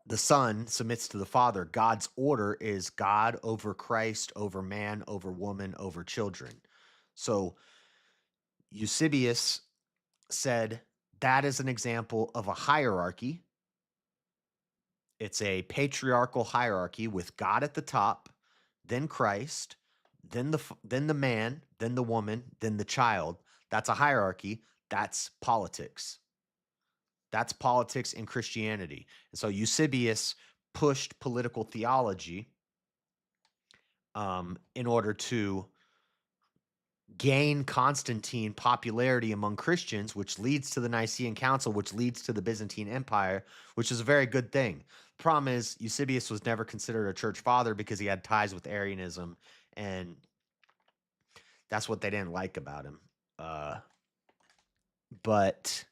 the Son submits to the Father. God's order is God over Christ, over man, over woman, over children. So Eusebius said that is an example of a hierarchy. It's a patriarchal hierarchy with God at the top, then Christ, then the man, then the woman, then the child. That's a hierarchy. That's politics. That's politics in Christianity. And so Eusebius pushed political theology in order to gain Constantine popularity among Christians, which leads to the Nicene Council, which leads to the Byzantine Empire, which is a very good thing. The problem is Eusebius was never considered a church father because he had ties with Arianism, and that's what they didn't like about him. But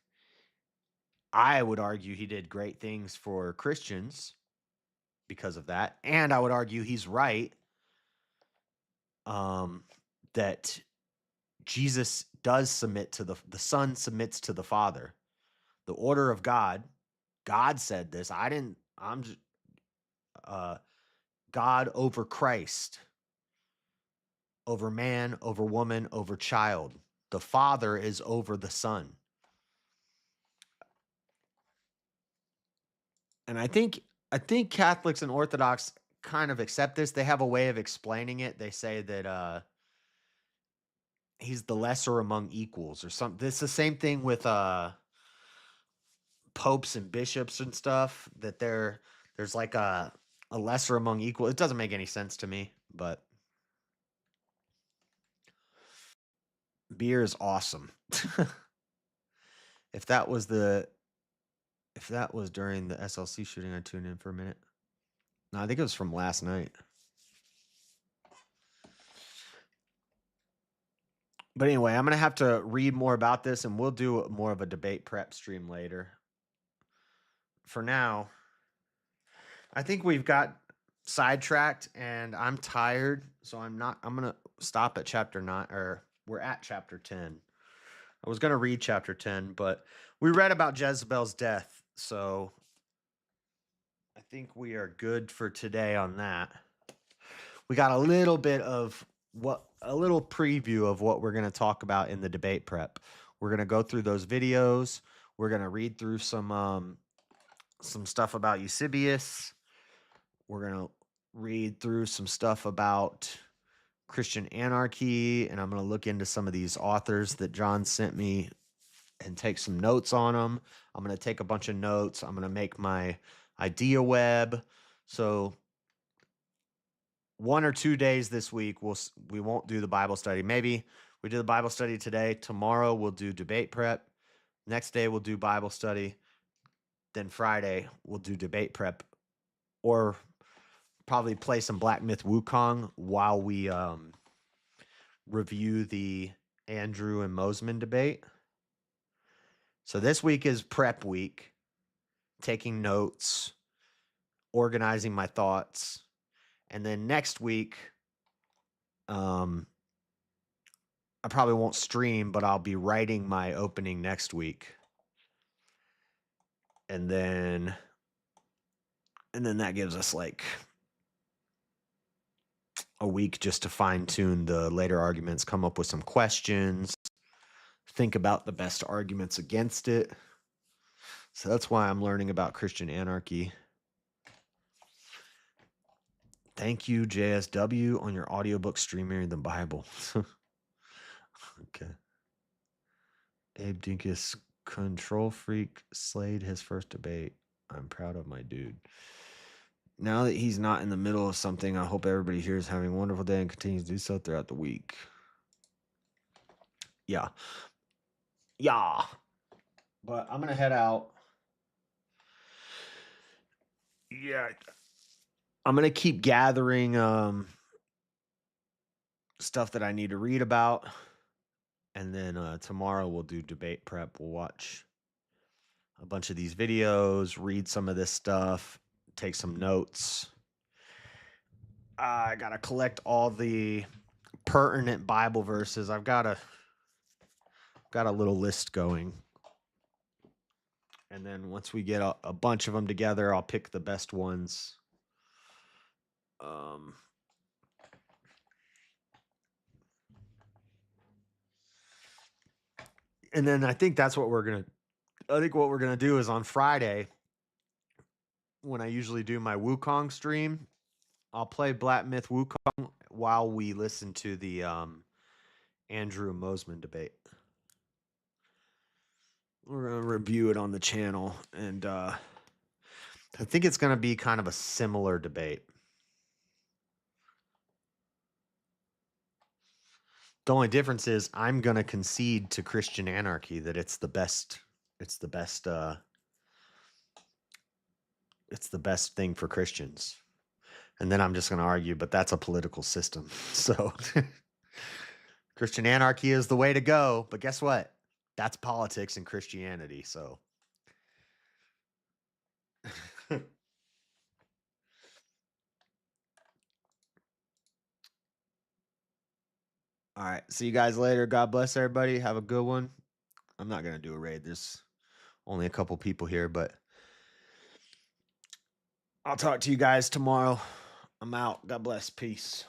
I would argue he did great things for Christians because of that, and I would argue he's right, that Jesus does submit to the Son submits to the Father. The order of God. God said this. I didn't. I'm just God over Christ, over man, over woman, over child. The Father is over the Son. And I think Catholics and Orthodox kind of accept this. They have a way of explaining it. They say that he's the lesser among equals or something. It's the same thing with popes and bishops and stuff, that there's like a lesser among equal. It doesn't make any sense to me, but beer is awesome. if that was during the SLC shooting, I tuned in for a minute. No, I think it was from last night. But anyway, I'm gonna have to read more about this, and we'll do more of a debate prep stream later. For now, I think we've got sidetracked, and I'm tired, so I'm gonna stop at chapter 9, or we're at chapter 10. I was gonna read chapter 10, but we read about Jezebel's death, so I think we are good for today on that. We got a little preview of what we're gonna talk about in the debate prep. We're gonna go through those videos. We're gonna read through some stuff about Eusebius. We're going to read through some stuff about Christian anarchy, and I'm going to look into some of these authors that John sent me and take some notes on them. I'm going to take a bunch of notes. I'm going to make my idea web. So 1 or 2 days this week, we won't do the Bible study. Maybe we do the Bible study today. Tomorrow we'll do debate prep. Next day we'll do Bible study. Then Friday we'll do debate prep, or probably play some Black Myth Wukong while we review the Andrew and Mosman debate. So this week is prep week, taking notes, organizing my thoughts. And then next week, I probably won't stream, but I'll be writing my opening next week. And then that gives us like a week just to fine tune the later arguments, come up with some questions, think about the best arguments against it. So that's why I'm learning about Christian anarchy. Thank you, JSW, on your audiobook streaming the Bible. Okay. Abe Dinkus, control freak, slayed his first debate. I'm proud of my dude. Now that he's not in the middle of something, I hope everybody here is having a wonderful day and continues to do so throughout the week. Yeah. But I'm going to head out. Yeah. I'm going to keep gathering stuff that I need to read about. And then tomorrow we'll do debate prep. We'll watch a bunch of these videos, read some of this stuff, take some notes. I got to collect all the pertinent Bible verses. I've got a little list going. And then once we get a bunch of them together, I'll pick the best ones. And then I think that's what we're going to do is on Friday, when I usually do my Wukong stream, I'll play Black Myth Wukong while we listen to the Andrew Mosman debate. We're going to review it on the channel, and I think it's going to be kind of a similar debate. The only difference is I'm going to concede to Christian anarchy that it's the best thing for Christians. And then I'm just going to argue, but that's a political system. So Christian anarchy is the way to go. But guess what? That's politics and Christianity. So all right. See you guys later. God bless everybody. Have a good one. I'm not going to do a raid. There's only a couple people here, but I'll talk to you guys tomorrow. I'm out. God bless. Peace.